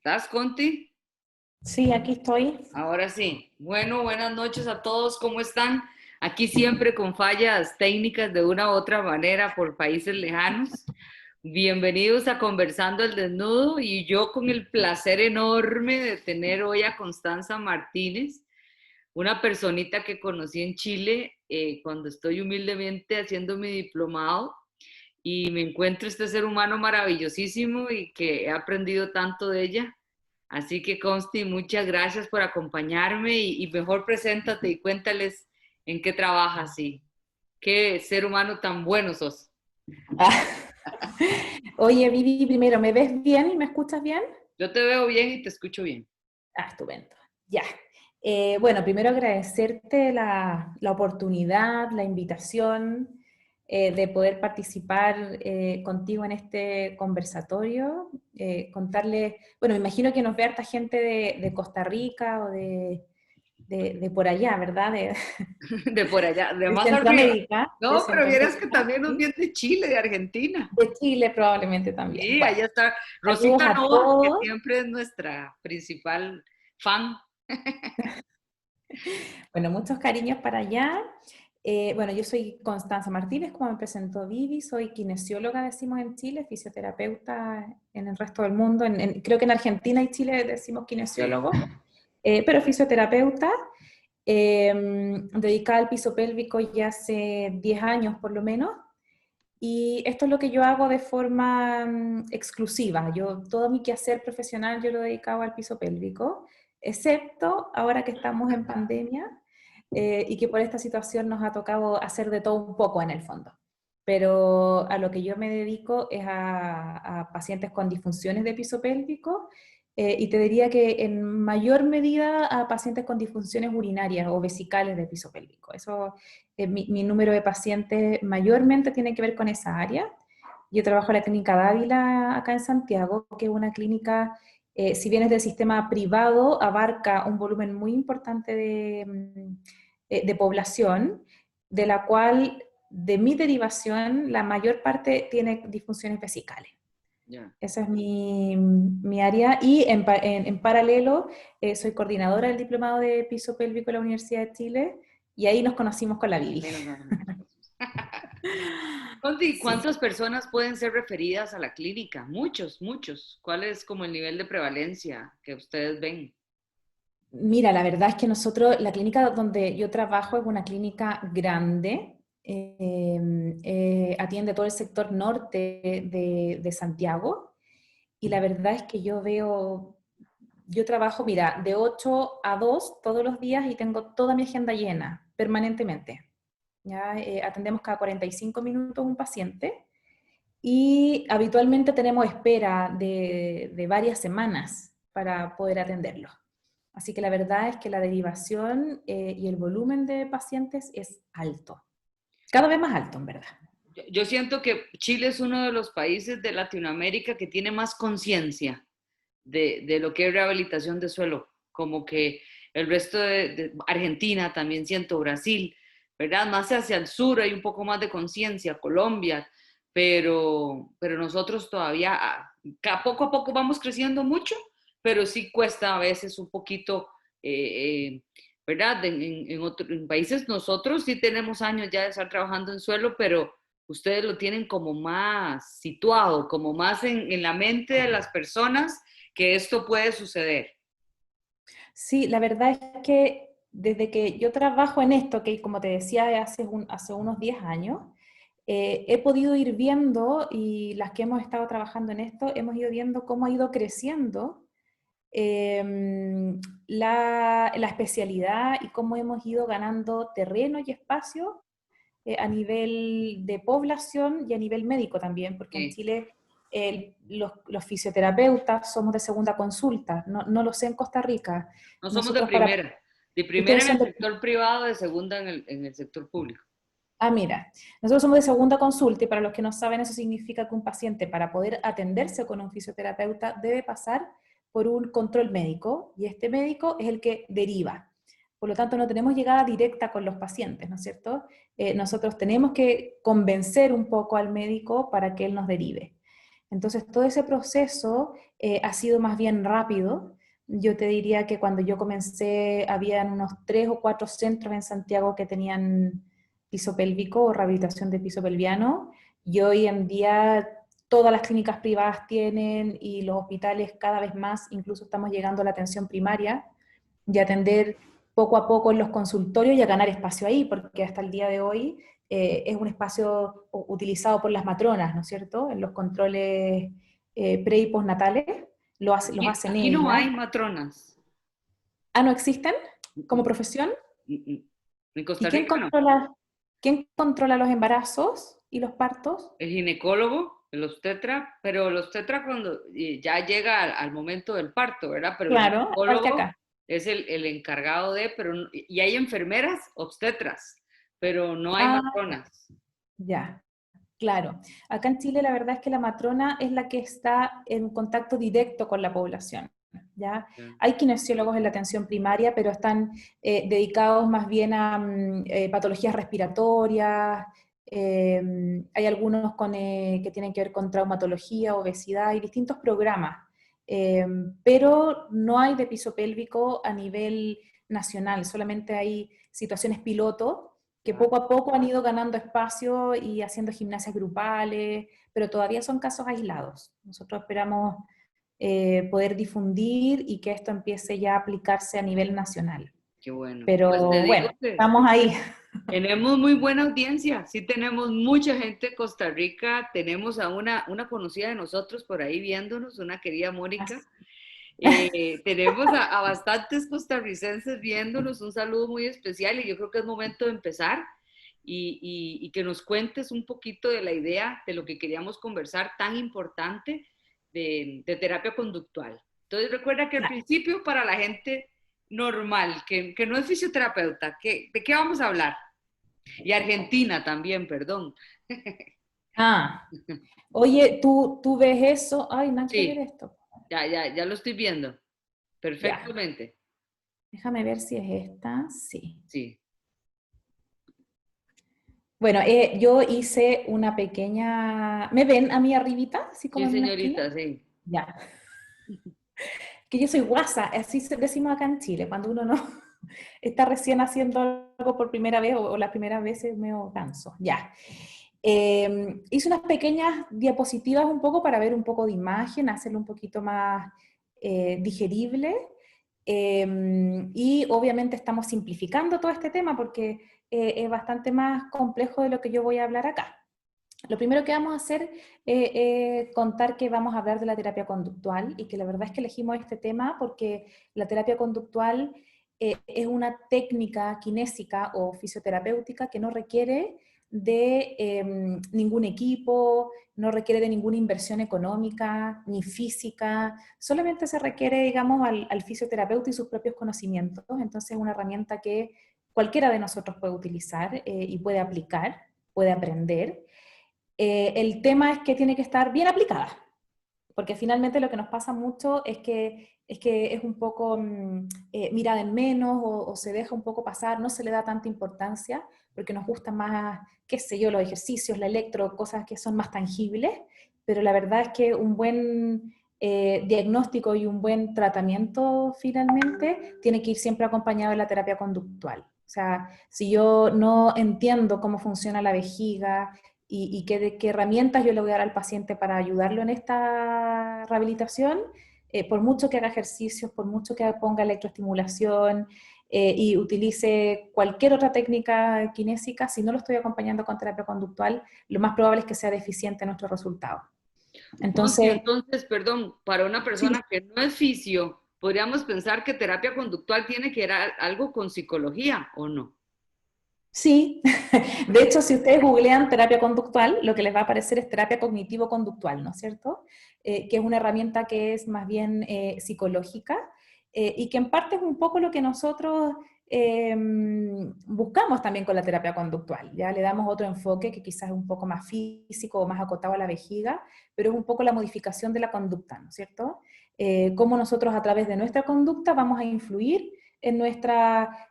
¿Estás, Conti? Sí, aquí estoy. Ahora sí. Bueno, buenas noches a todos. ¿Cómo están? Aquí siempre con fallas técnicas de una u otra manera por países lejanos. Bienvenidos a Conversando el Desnudo y yo con el placer enorme de tener hoy a Constanza Martínez, una personita que conocí en Chile cuando estoy humildemente haciendo mi diplomado y me encuentro este ser humano maravillosísimo y que he aprendido tanto de ella. Así que, Consti, muchas gracias por acompañarme y mejor preséntate y cuéntales en qué trabajas y qué ser humano tan bueno sos. Ah, oye, Vivi, primero, ¿me ves bien y me escuchas bien? Yo te veo bien y te escucho bien. Ah, estupendo. Ya. Bueno, primero agradecerte la oportunidad, la invitación de poder participar contigo en este conversatorio. Contarle, bueno, me imagino que nos ve harta gente de Costa Rica o de por allá, ¿verdad? De por allá, de De más arriba. Centroamérica, de No, pero vieras que Centroamérica, también nos ¿sí? viene de Chile, de Argentina. De Chile probablemente también. Sí, Bueno, ahí está saludos Rosita a Nova, que todos. siempre es nuestra principal fan. Bueno, muchos cariños para allá. Bueno, yo soy Constanza Martínez, como me presentó Vivi, soy kinesióloga, decimos en Chile, fisioterapeuta en el resto del mundo. Creo que en Argentina y Chile decimos Sí. kinesiólogo, pero fisioterapeuta, dedicada al piso pélvico ya hace 10 años por lo menos. Y esto es lo que yo hago de forma exclusiva. Todo mi quehacer profesional yo lo he dedicado al piso pélvico, excepto ahora que estamos en pandemia y que por esta situación nos ha tocado hacer de todo un poco en el fondo. Pero a lo que yo me dedico es a pacientes con disfunciones de piso pélvico y te diría que en mayor medida a pacientes con disfunciones urinarias o vesicales de piso pélvico. Eso mi número de pacientes mayormente tiene que ver con esa área. Yo trabajo en la clínica Dávila acá en Santiago, que es una clínica, si bien es del sistema privado, abarca un volumen muy importante de población, de la cual, de mi derivación, la mayor parte tiene disfunciones vesicales. Ya. Esa es mi área. Y en paralelo, soy coordinadora del Diplomado de Piso Pélvico de la Universidad de Chile, y ahí nos conocimos con la Vivi. Menos mal, Conti, Sí. ¿cuántas personas pueden ser referidas a la clínica? Muchos, muchos. ¿Cuál es como el nivel de prevalencia que ustedes ven? Mira, la verdad es que nosotros, la clínica donde yo trabajo es una clínica grande, atiende todo el sector norte de Santiago, y la verdad es que yo trabajo, mira, de 8 a 2 todos los días y tengo toda mi agenda llena, permanentemente. ¿Ya? Atendemos cada 45 minutos un paciente y habitualmente tenemos espera de varias semanas para poder atenderlo. Así que la verdad es que la derivación y el volumen de pacientes es alto, cada vez más alto en verdad. Yo siento que Chile es uno de los países de Latinoamérica que tiene más conciencia de lo que es rehabilitación de suelo, como que el resto de Argentina también siento, Brasil, ¿verdad? Más hacia el sur hay un poco más de conciencia, Colombia, pero nosotros todavía poco a poco vamos creciendo mucho, pero sí cuesta a veces un poquito, ¿verdad? En países nosotros sí tenemos años ya de estar trabajando en suelo, pero ustedes lo tienen como más situado, como más en la mente de las personas que esto puede suceder. Sí, la verdad es que desde que yo trabajo en esto, que como te decía hace unos 10 años, he podido ir viendo, y las que hemos estado trabajando en esto, hemos ido viendo cómo ha ido creciendo la especialidad y cómo hemos ido ganando terreno y espacio a nivel de población y a nivel médico también, porque en Sí. Chile los fisioterapeutas somos de segunda consulta, no lo sé en Costa Rica. No somos Nosotros para... de primera Ustedes en son el de... sector privado, de segunda en el sector público. Ah, mira, nosotros somos de segunda consulta y para los que no saben eso significa que un paciente para poder atenderse con un fisioterapeuta debe pasar por un control médico y este médico es el que deriva. Por lo tanto, no tenemos llegada directa con los pacientes, ¿no es cierto? Nosotros tenemos que convencer un poco al médico para que él nos derive. Entonces, todo ese proceso ha sido más bien rápido. Yo te diría que cuando yo comencé, habían unos 3 o 4 centros en Santiago que tenían piso pélvico o rehabilitación de piso pelviano, y hoy en día todas las clínicas privadas tienen, y los hospitales cada vez más, incluso estamos llegando a la atención primaria, y atender poco a poco en los consultorios y a ganar espacio ahí, porque hasta el día de hoy es un espacio utilizado por las matronas, ¿no es cierto? En los controles pre y postnatales, los hacen Aquí no ellas. hay matronas. Ah, ¿no existen Mm, como mm, profesión? mm. En ¿Y Costa Rica no. quién controla los embarazos y los partos? El ginecólogo, el obstetra, pero el obstetra cuando ya llega al momento del parto, ¿verdad? Pero el Claro, igual que ginecólogo acá. es el encargado de, pero, y hay enfermeras obstetras, pero no hay Ah, matronas. ya. Claro, acá en Chile la verdad es que la matrona es la que está en contacto directo con la población, ¿ya? Ya. Hay kinesiólogos en la atención primaria, pero están dedicados más bien a patologías respiratorias, hay algunos que tienen que ver con traumatología, obesidad, y distintos programas, eh, pero no hay de piso pélvico a nivel nacional, solamente hay situaciones piloto que Ah, poco a poco han ido ganando espacio y haciendo gimnasias grupales, pero todavía son casos aislados. Nosotros esperamos poder difundir y que esto empiece ya a aplicarse a nivel nacional. qué bueno. Pues te Pero digo bueno, que estamos ahí. tenemos muy buena audiencia, sí tenemos mucha gente de Costa Rica, tenemos a una conocida de nosotros por ahí viéndonos, una querida Mónica. Tenemos a bastantes costarricenses viéndonos, un saludo muy especial y yo creo que es momento de empezar y que nos cuentes un poquito de la idea de lo que queríamos conversar tan importante de terapia conductual. Entonces recuerda que al principio para la gente normal, que no es fisioterapeuta, ¿de qué vamos a hablar? Y Argentina también, perdón. Ah, oye, ¿tú ves eso? Ay, nada que ver Sí, esto. ya lo estoy viendo Ya, perfectamente. déjame ver si es esta. Sí. Sí, Bueno, yo hice una pequeña... ¿Me ven a mí arribita? Así como sí, en una esquina. señorita, sí. Ya. Que yo soy guasa, así decimos acá en Chile, cuando uno no está recién haciendo algo por primera vez o las primeras veces medio ganso. Ya. Hice unas pequeñas diapositivas un poco para ver un poco de imagen, hacerlo un poquito más digerible. Y obviamente estamos simplificando todo este tema porque es bastante más complejo de lo que yo voy a hablar acá. Lo primero que vamos a hacer es contar que vamos a hablar de la terapia conductual, y que la verdad es que elegimos este tema porque la terapia conductual es una técnica kinésica o fisioterapéutica que no requiere de ningún equipo, no requiere de ninguna inversión económica ni física, solamente se requiere, digamos, al fisioterapeuta y sus propios conocimientos. Entonces es una herramienta que cualquiera de nosotros puede utilizar y puede aplicar, puede aprender. El tema es que tiene que estar bien aplicada, porque finalmente lo que nos pasa mucho es que es un poco mirada en menos o se deja un poco pasar, no se le da tanta importancia, porque nos gustan más, qué sé yo, los ejercicios, la electro, cosas que son más tangibles, pero la verdad es que un buen diagnóstico y un buen tratamiento finalmente tiene que ir siempre acompañado de la terapia conductual. O sea, si yo no entiendo cómo funciona la vejiga, y qué herramientas yo le voy a dar al paciente para ayudarlo en esta rehabilitación, por mucho que haga ejercicios, por mucho que ponga electroestimulación y utilice cualquier otra técnica kinésica, si no lo estoy acompañando con terapia conductual, lo más probable es que sea deficiente nuestro resultado. Monse, Entonces, entonces, perdón, para una sí, persona que no es fisio, podríamos pensar que terapia conductual tiene que ver algo con psicología, ¿o no? sí, de hecho, si ustedes googlean terapia conductual, lo que les va a aparecer es terapia cognitivo-conductual, ¿no es cierto? Que es una herramienta que es más bien psicológica y que en parte es un poco lo que nosotros buscamos también con la terapia conductual. Ya le damos otro enfoque que quizás es un poco más físico o más acotado a la vejiga, pero es un poco la modificación de la conducta, ¿no es cierto? Cómo nosotros a través de nuestra conducta vamos a influir en nuestra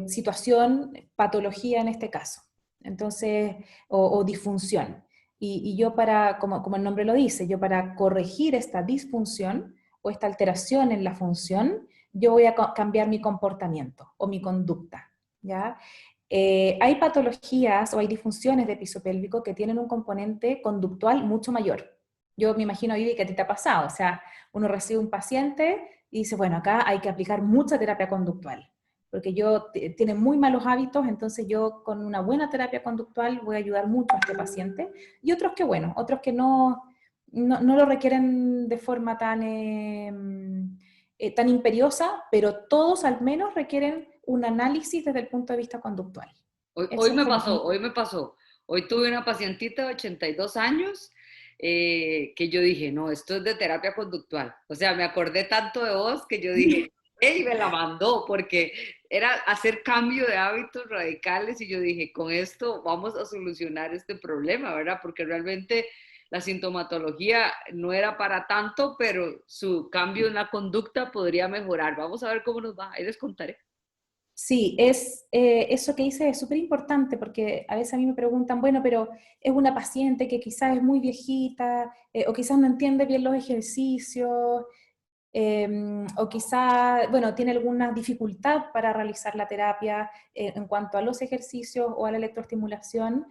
situación, patología en este caso, entonces, o disfunción. Y yo para, como el nombre lo dice, yo para corregir esta disfunción o esta alteración en la función, yo voy a cambiar mi comportamiento o mi conducta, ¿ya? Hay patologías o hay disfunciones de piso pélvico que tienen un componente conductual mucho mayor. Yo me imagino, Vivi, que a ti te ha pasado, o sea, uno recibe un paciente y dice, bueno, acá hay que aplicar mucha terapia conductual, porque tiene muy malos hábitos, entonces yo con una buena terapia conductual voy a ayudar mucho a este paciente, y otros que, bueno, otros que no lo requieren de forma tan imperiosa, pero todos al menos requieren un análisis desde el punto de vista conductual. Hoy Eso es me como... pasó, hoy me pasó. Hoy tuve una pacientita de 82 años que yo dije, no, esto es de terapia conductual. O sea, me acordé tanto de vos que yo dije, ¡ey! Me la mandó porque era hacer cambio de hábitos radicales y yo dije, con esto vamos a solucionar este problema, ¿verdad? Porque realmente la sintomatología no era para tanto, pero su cambio en la conducta podría mejorar. Vamos a ver cómo nos va, ahí les contaré. Sí, eso que dice es súper importante porque a veces a mí me preguntan, bueno, pero es una paciente que quizás es muy viejita o quizás no entiende bien los ejercicios o quizás, bueno, tiene alguna dificultad para realizar la terapia en cuanto a los ejercicios o a la electroestimulación,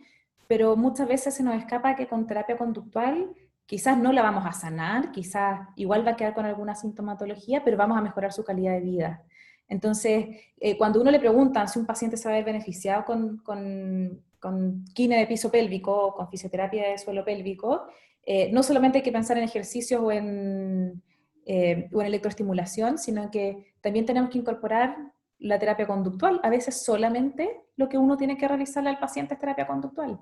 pero muchas veces se nos escapa que con terapia conductual quizás no la vamos a sanar, quizás igual va a quedar con alguna sintomatología, pero vamos a mejorar su calidad de vida. Entonces, cuando uno le pregunta si un paciente se va a ver beneficiado con quine de piso pélvico o con fisioterapia de suelo pélvico, no solamente hay que pensar en ejercicios o en electroestimulación, sino que también tenemos que incorporar la terapia conductual. A veces solamente lo que uno tiene que realizarle al paciente es terapia conductual.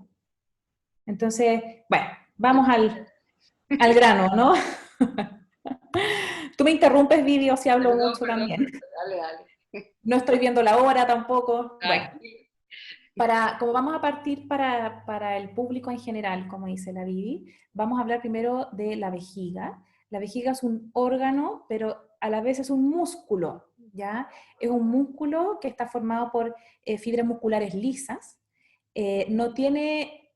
Entonces, bueno, vamos al grano, ¿no? Tú me interrumpes, Vivi, o si hablo Perdón, mucho perdón, también. dale, dale. No estoy viendo la hora tampoco. Bueno, Aquí. como vamos a partir para el público en general, como dice la Vivi, vamos a hablar primero de la vejiga. La vejiga es un órgano, pero a la vez es un músculo, ¿ya? Es un músculo que está formado por fibras musculares lisas. No tiene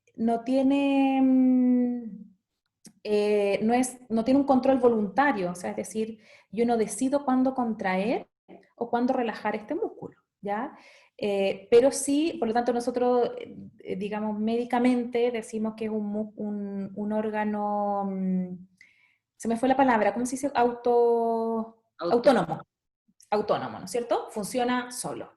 un control voluntario, o sea, es decir, yo no decido cuándo contraer o cuándo relajar este músculo, ¿ya? Pero sí, por lo tanto, nosotros, digamos, médicamente decimos que es un órgano, se me fue la palabra, ¿cómo se dice? Auto. Autónomo, autónomo, ¿no es cierto? Funciona solo.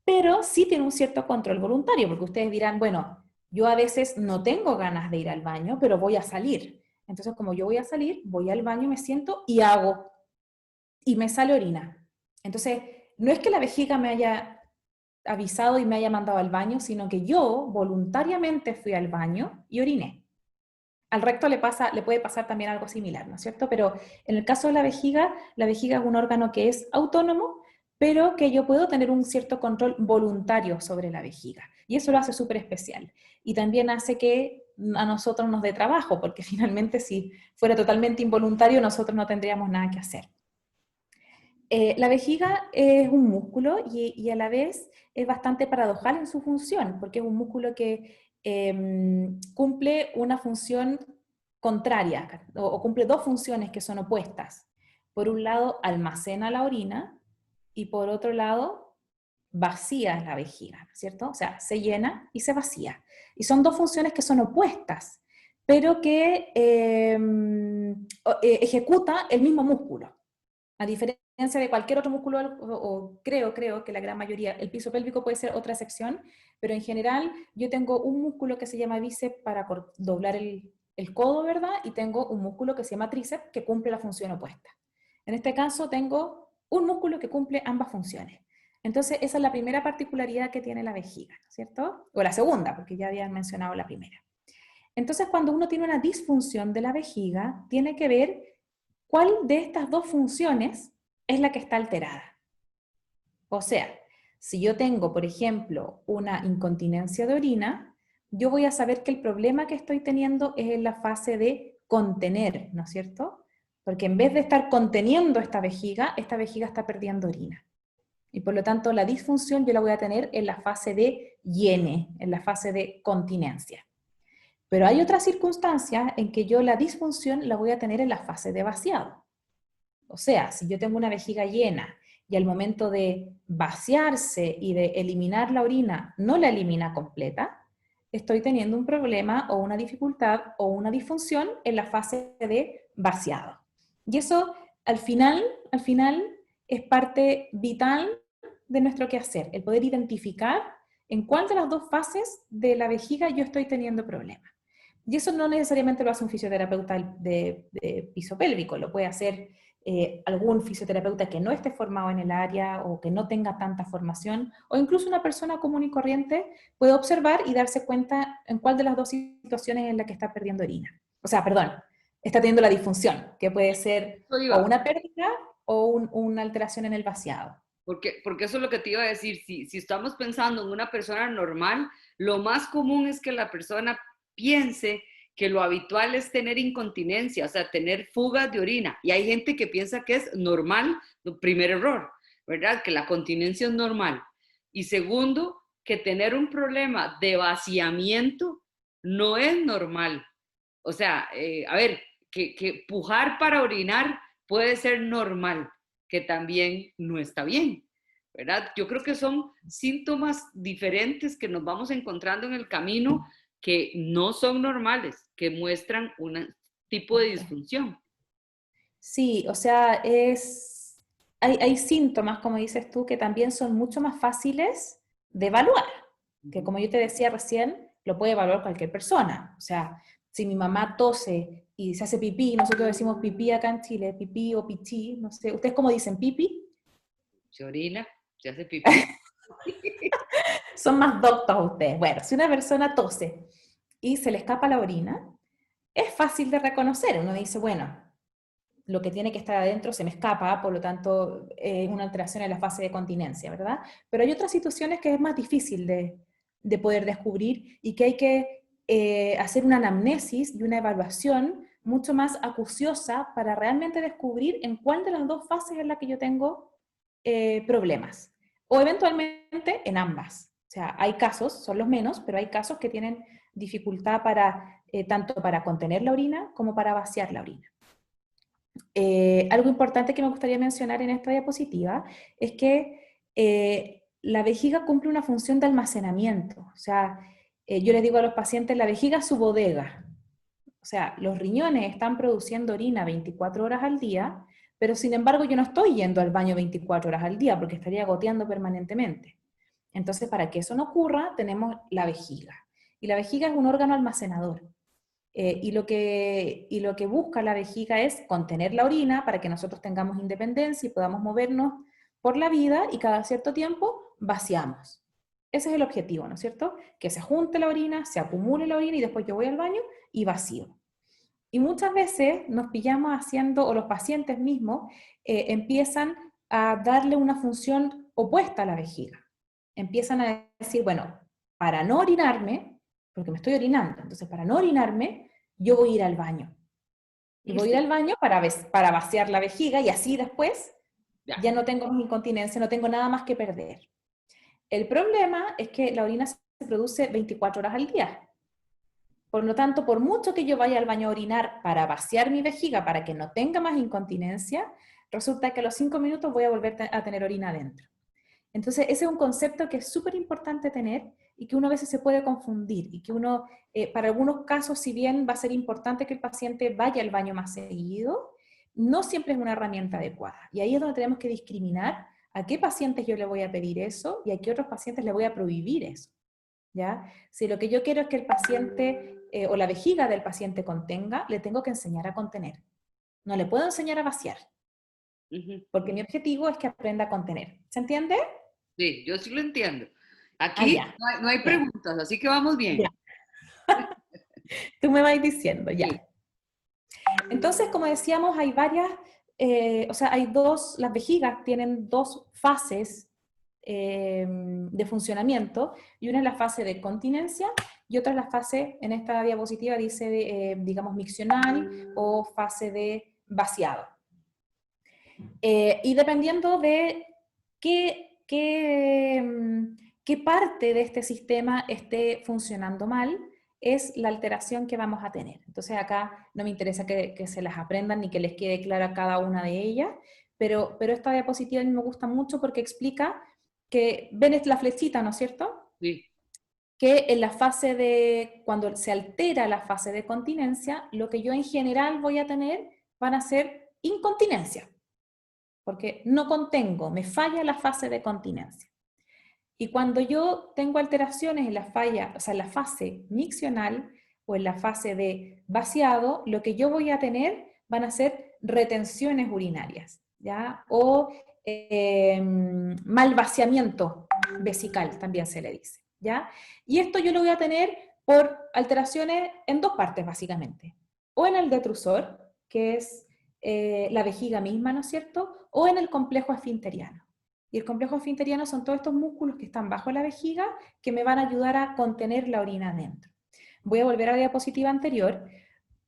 Pero sí tiene un cierto control voluntario, porque ustedes dirán, bueno, yo a veces no tengo ganas de ir al baño, pero voy a salir. Entonces, como yo voy a salir, voy al baño, me siento y hago, y me sale orina. Entonces, no es que la vejiga me haya avisado y me haya mandado al baño, sino que yo voluntariamente fui al baño y oriné. Al recto le puede pasar también algo similar, ¿no es cierto? Pero en el caso de la vejiga es un órgano que es autónomo, pero que yo puedo tener un cierto control voluntario sobre la vejiga. Y eso lo hace súper especial. Y también hace que a nosotros nos dé trabajo, porque finalmente si fuera totalmente involuntario, nosotros no tendríamos nada que hacer. La vejiga es un músculo y a la vez es bastante paradojal en su función, porque es un músculo que cumple una función contraria o cumple dos funciones que son opuestas. Por un lado, almacena la orina y por otro lado, vacía la vejiga, ¿cierto? O sea, se llena y se vacía. Y son dos funciones que son opuestas, pero que ejecuta el mismo músculo. A diferencia de cualquier otro músculo, o creo que la gran mayoría, el piso pélvico puede ser otra sección, pero en general yo tengo un músculo que se llama bíceps para doblar el codo, ¿verdad? Y tengo un músculo que se llama tríceps que cumple la función opuesta. En este caso tengo un músculo que cumple ambas funciones. Entonces esa es la primera particularidad que tiene la vejiga, ¿cierto? O la segunda, porque ya habían mencionado la primera. Entonces cuando uno tiene una disfunción de la vejiga, tiene que ver cuál de estas dos funciones es la que está alterada. O sea, si yo tengo, por ejemplo, una incontinencia de orina, yo voy a saber que el problema que estoy teniendo es en la fase de contener, ¿no es cierto? Porque en vez de estar conteniendo esta vejiga está perdiendo orina. Y por lo tanto, la disfunción yo la voy a tener en la fase de llene, en la fase de continencia. Pero hay otras circunstancias en que yo la disfunción la voy a tener en la fase de vaciado. O sea, si yo tengo una vejiga llena y al momento de vaciarse y de eliminar la orina no la elimina completa, estoy teniendo un problema o una dificultad o una disfunción en la fase de vaciado. Y eso al final es parte vital de nuestro quehacer, el poder identificar en cuál de las dos fases de la vejiga yo estoy teniendo problemas. Y eso no necesariamente lo hace un fisioterapeuta de piso pélvico, lo puede hacer algún fisioterapeuta que no esté formado en el área o que no tenga tanta formación, o incluso una persona común y corriente puede observar y darse cuenta en cuál de las dos situaciones es la que está perdiendo orina. O sea, perdón, está teniendo la disfunción, que puede ser Eso o iba, una pérdida o una alteración en el vaciado. porque eso es lo que te iba a decir. Si estamos pensando en una persona normal, lo más común es que la persona piense que lo habitual es tener incontinencia, o sea, tener fugas de orina. Y hay gente que piensa que es normal, primer error, ¿verdad? Que la continencia es normal. Y segundo, que tener un problema de vaciamiento no es normal. O sea, a ver, que pujar para orinar puede ser normal, que también no está bien, ¿verdad? Yo creo que son síntomas diferentes que nos vamos encontrando en el camino que no son normales, que muestran un tipo de disfunción. Sí, o sea, hay síntomas, como dices tú, que también son mucho más fáciles de evaluar, que como yo te decía recién, lo puede evaluar cualquier persona. O sea, si mi mamá tose y se hace pipí, nosotros decimos pipí acá en Chile, pipí o pichí, no sé, ¿ustedes cómo dicen pipí? Se orina, se hace pipí. Son más doctos ustedes. Bueno, si una persona tose y se le escapa la orina, es fácil de reconocer. Uno dice, bueno, lo que tiene que estar adentro se me escapa, por lo tanto, es una alteración en la fase de continencia, ¿verdad? Pero hay otras situaciones que es más difícil de poder descubrir y que hay que hacer una anamnesis y una evaluación mucho más acuciosa para realmente descubrir en cuál de las dos fases es la que yo tengo problemas. O eventualmente en ambas. O sea, hay casos, son los menos, pero hay casos que tienen dificultad para, tanto para contener la orina como para vaciar la orina. Algo importante que me gustaría mencionar en esta diapositiva es que la vejiga cumple una función de almacenamiento. O sea, yo les digo a los pacientes, la vejiga es su bodega. O sea, los riñones están produciendo orina 24 horas al día, pero sin embargo yo no estoy yendo al baño 24 horas al día porque estaría goteando permanentemente. Entonces, para que eso no ocurra, tenemos la vejiga. Y la vejiga es un órgano almacenador. Y lo que busca la vejiga es contener la orina para que nosotros tengamos independencia y podamos movernos por la vida y cada cierto tiempo vaciamos. Ese es el objetivo, ¿no es cierto? Que se junte la orina, se acumule la orina y después yo voy al baño y vacío. Y muchas veces nos pillamos haciendo, o los pacientes mismos, empiezan a darle una función opuesta a la vejiga. Empiezan a decir, bueno, para no orinarme, porque me estoy orinando, entonces para no orinarme, yo voy a ir al baño. Y voy a ir al baño para vaciar la vejiga y así después Ya. ya no tengo más incontinencia, no tengo nada más que perder. El problema es que la orina se produce 24 horas al día. Por lo tanto, por mucho que yo vaya al baño a orinar para vaciar mi vejiga para que no tenga más incontinencia, resulta que a los 5 minutos voy a volver a tener orina adentro. Entonces, ese es un concepto que es súper importante tener y que uno a veces se puede confundir y que uno, para algunos casos, si bien va a ser importante que el paciente vaya al baño más seguido, no siempre es una herramienta adecuada. Y ahí es donde tenemos que discriminar a qué pacientes yo le voy a pedir eso y a qué otros pacientes le voy a prohibir eso. ¿Ya? Si lo que yo quiero es que el paciente o la vejiga del paciente contenga, le tengo que enseñar a contener. No le puedo enseñar a vaciar, Ujú. porque mi objetivo es que aprenda a contener. ¿Se entiende? Sí, yo sí lo entiendo. Ah, Aquí ya. no hay Ya, preguntas, así que vamos ya. bien. Tú me vas diciendo, ya. Sí. Entonces, como decíamos, hay varias, o sea, hay dos, las vejigas tienen dos fases de funcionamiento, y una es la fase de continencia y otra es la fase, en esta diapositiva dice, digamos, miccional o fase de vaciado. Y dependiendo de qué parte de este sistema esté funcionando mal, es la alteración que vamos a tener. Entonces acá no me interesa que se las aprendan ni que les quede clara cada una de ellas, pero esta diapositiva a mí me gusta mucho porque explica que, ven la flechita, ¿no es cierto? Sí. Que en la fase de, cuando se altera la fase de continencia, lo que yo en general voy a tener van a ser incontinencia, porque no contengo, me falla la fase de continencia. Y cuando yo tengo alteraciones en la falla, o sea, en la fase miccional o en la fase de vaciado, lo que yo voy a tener van a ser retenciones urinarias, ¿ya? O mal vaciamiento vesical, también se le dice, ¿ya? Y esto yo lo voy a tener por alteraciones en dos partes, básicamente. O en el detrusor, que es la vejiga misma, ¿no es cierto? O en el complejo esfinteriano. Y el complejo esfinteriano son todos estos músculos que están bajo la vejiga que me van a ayudar a contener la orina adentro. Voy a volver a la diapositiva anterior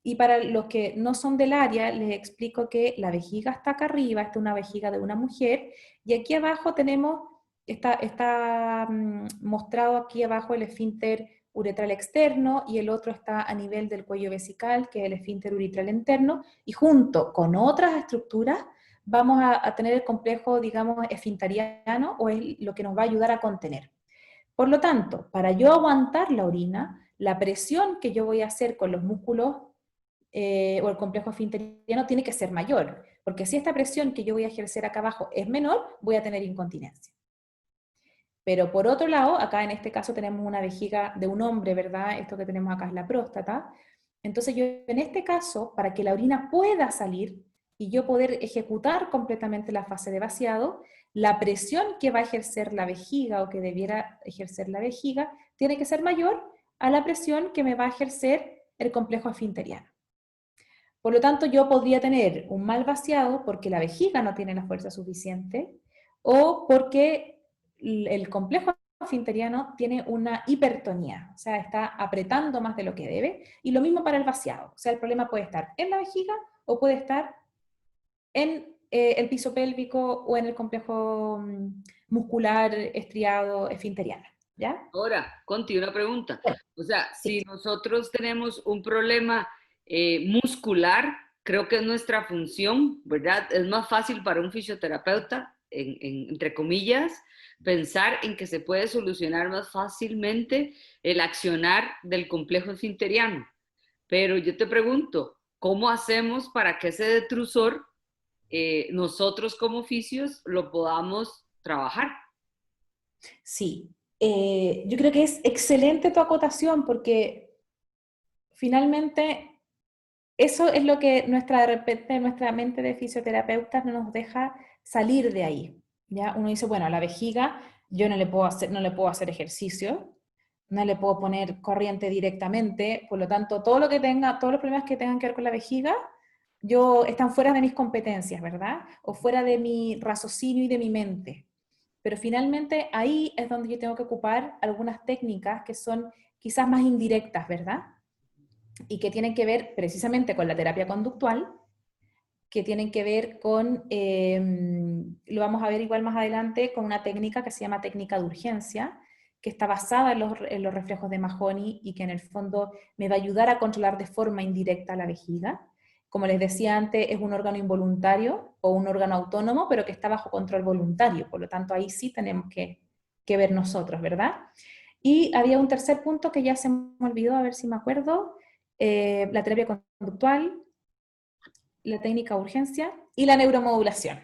y para los que no son del área les explico que la vejiga está acá arriba, esta es una vejiga de una mujer y aquí abajo tenemos, está mostrado aquí abajo el esfínter uretral externo y el otro está a nivel del cuello vesical, que es el esfínter uretral interno, y junto con otras estructuras vamos a tener el complejo, digamos, esfintariano, o es lo que nos va a ayudar a contener. Por lo tanto, para yo aguantar la orina, la presión que yo voy a hacer con los músculos o el complejo esfinteriano tiene que ser mayor, porque si esta presión que yo voy a ejercer acá abajo es menor, voy a tener incontinencia. Pero por otro lado, acá en este caso tenemos una vejiga de un hombre, ¿verdad? Esto que tenemos acá es la próstata. Entonces yo en este caso, para que la orina pueda salir y yo poder ejecutar completamente la fase de vaciado, la presión que va a ejercer la vejiga o que debiera ejercer la vejiga tiene que ser mayor a la presión que me va a ejercer el complejo esfinteriano. Por lo tanto, yo podría tener un mal vaciado porque la vejiga no tiene la fuerza suficiente o porque el complejo esfinteriano tiene una hipertonía, o sea, está apretando más de lo que debe, y lo mismo para el vaciado, o sea, el problema puede estar en la vejiga o puede estar en el piso pélvico o en el complejo muscular estriado esfinteriano, ¿ya? Ahora, Conti, una pregunta. O sea, Sí. si nosotros tenemos un problema muscular, creo que es nuestra función, ¿verdad? Es más fácil para un fisioterapeuta, entre comillas, pensar en que se puede solucionar más fácilmente el accionar del complejo esfinteriano. Pero yo te pregunto, ¿cómo hacemos para que ese detrusor nosotros como fisios lo podamos trabajar? Sí, yo creo que es excelente tu acotación porque finalmente eso es lo que de repente nuestra mente de fisioterapeutas no nos deja salir de ahí. ¿Ya? Uno dice, bueno, a la vejiga yo no le puedo hacer ejercicio, no le puedo poner corriente directamente, por lo tanto, todo lo que tenga, todos los problemas que tengan que ver con la vejiga, están fuera de mis competencias, ¿verdad? O fuera de mi raciocinio y de mi mente. Pero finalmente ahí es donde yo tengo que ocupar algunas técnicas que son quizás más indirectas, ¿verdad? Y que tienen que ver precisamente con la terapia conductual, que tienen que ver con, lo vamos a ver igual más adelante, con una técnica que se llama técnica de urgencia, que está basada en los reflejos de Mahoney y que en el fondo me va a ayudar a controlar de forma indirecta la vejiga. Como les decía antes, es un órgano involuntario o un órgano autónomo, pero que está bajo control voluntario, por lo tanto ahí sí tenemos que ver nosotros, ¿verdad? Y había un tercer punto que ya se me olvidó, a ver si me acuerdo, la terapia conductual, la técnica de urgencia y la neuromodulación.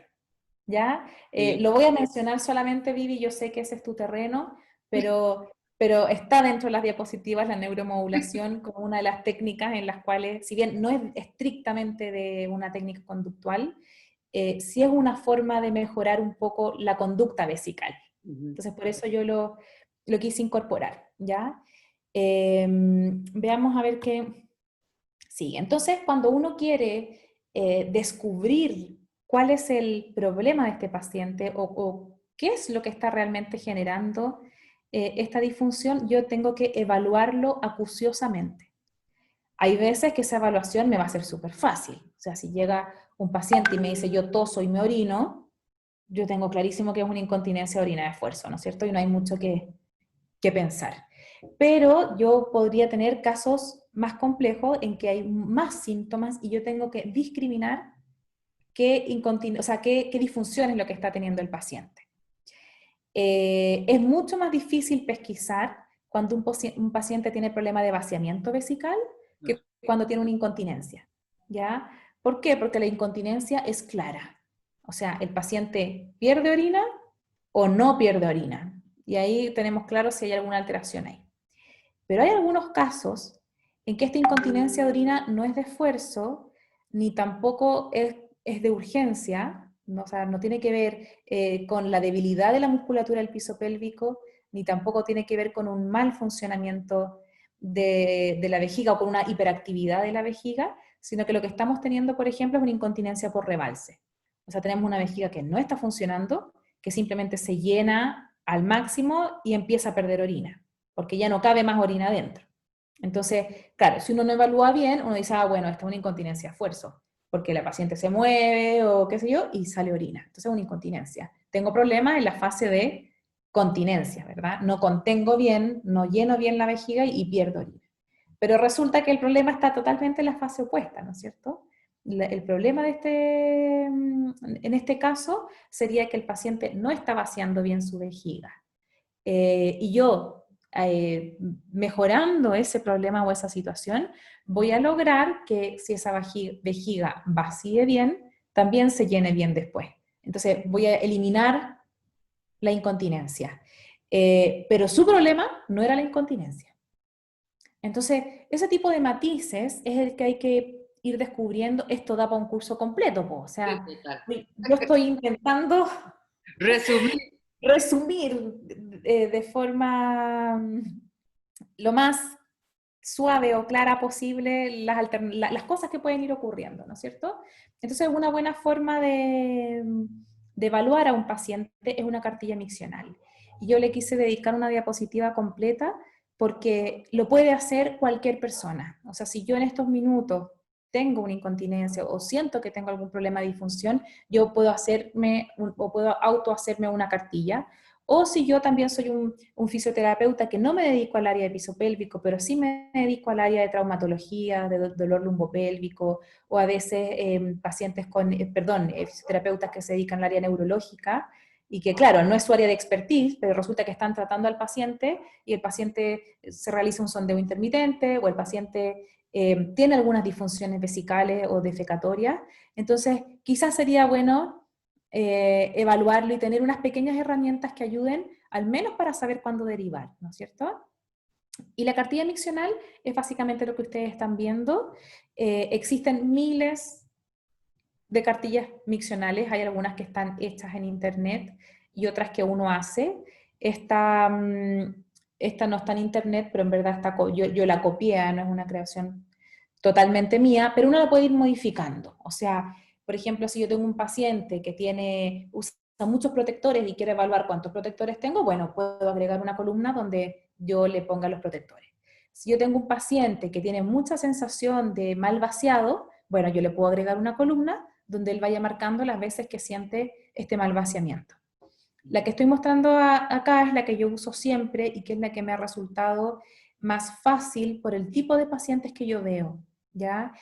¿Ya? Sí. Lo voy a mencionar solamente, Vivi, yo sé que ese es tu terreno, pero está dentro de las diapositivas la neuromodulación como una de las técnicas en las cuales, si bien no es estrictamente de una técnica conductual, sí es una forma de mejorar un poco la conducta vesical. Entonces, por eso yo lo quise incorporar, ¿ya? Veamos a ver qué sigue. Entonces, cuando uno quiere descubrir cuál es el problema de este paciente o qué es lo que está realmente generando esta disfunción, yo tengo que evaluarlo acuciosamente. Hay veces que esa evaluación me va a ser súper fácil. O sea, si llega un paciente y me dice yo toso y me orino, yo tengo clarísimo que es una incontinencia de orina de esfuerzo, ¿no es cierto? Y no hay mucho que pensar. Pero yo podría tener casos más complejos en que hay más síntomas y yo tengo que discriminar o sea, qué disfunción es lo que está teniendo el paciente. Es mucho más difícil pesquisar cuando un paciente tiene problema de vaciamiento vesical que cuando tiene una incontinencia, ¿ya? ¿Por qué? Porque la incontinencia es clara. O sea, el paciente pierde orina o no pierde orina. Y ahí tenemos claro si hay alguna alteración ahí. Pero hay algunos casos en que esta incontinencia de orina no es de esfuerzo, ni tampoco es de urgencia, no, o sea, no tiene que ver con la debilidad de la musculatura del piso pélvico, ni tampoco tiene que ver con un mal funcionamiento de la vejiga o con una hiperactividad de la vejiga, sino que lo que estamos teniendo, por ejemplo, es una incontinencia por rebalse. O sea, tenemos una vejiga que no está funcionando, que simplemente se llena al máximo y empieza a perder orina porque ya no cabe más orina adentro. Entonces, claro, si uno no evalúa bien, uno dice, ah, bueno, esta es una incontinencia a esfuerzo, porque la paciente se mueve o qué sé yo, y sale orina. Entonces es una incontinencia. Tengo problemas en la fase de continencia, ¿verdad? No contengo bien, no lleno bien la vejiga y pierdo orina. Pero resulta que el problema está totalmente en la fase opuesta, ¿no es cierto? El problema en este caso sería que el paciente no está vaciando bien su vejiga. Y yo, mejorando ese problema o esa situación, voy a lograr que si esa vejiga vacíe bien, también se llene bien después. Entonces voy a eliminar la incontinencia. Pero su problema no era la incontinencia. Entonces, ese tipo de matices es el que hay que ir descubriendo. Esto da para un curso completo, po. O Sí, sea, total. yo estoy intentando Resumir. resumir de forma lo más suave o clara posible las cosas que pueden ir ocurriendo, ¿no es cierto? Entonces, una buena forma de evaluar a un paciente es una cartilla miccional. Y yo le quise dedicar una diapositiva completa porque lo puede hacer cualquier persona. O sea, si yo en estos minutos tengo una incontinencia o siento que tengo algún problema de disfunción, yo puedo o puedo autohacerme una cartilla. O si yo también soy un fisioterapeuta que no me dedico al área de piso pélvico, pero sí me dedico al área de traumatología, de dolor lumbopélvico, o a veces pacientes con, fisioterapeutas que se dedican al área neurológica, y que claro, no es su área de expertise, pero resulta que están tratando al paciente y el paciente se realiza un sondeo intermitente o el paciente tiene algunas disfunciones vesicales o defecatorias. Entonces, quizás sería bueno evaluarlo y tener unas pequeñas herramientas que ayuden, al menos para saber cuándo derivar, ¿no es cierto? Y la cartilla miccional es básicamente lo que ustedes están viendo. Existen miles de cartillas miccionales, hay algunas que están hechas en internet y otras que uno hace. Esta, esta no está en internet, pero en verdad está, yo la copié, no es una creación totalmente mía, pero uno la puede ir modificando. O sea, por ejemplo, si yo tengo un paciente que usa muchos protectores y quiere evaluar cuántos protectores tengo, bueno, puedo agregar una columna donde yo le ponga los protectores. Si yo tengo un paciente que tiene mucha sensación de mal vaciado, bueno, yo le puedo agregar una columna donde él vaya marcando las veces que siente este mal vaciamiento. La que estoy mostrando acá es la que yo uso siempre y que es la que me ha resultado más fácil por el tipo de pacientes que yo veo, ¿ya?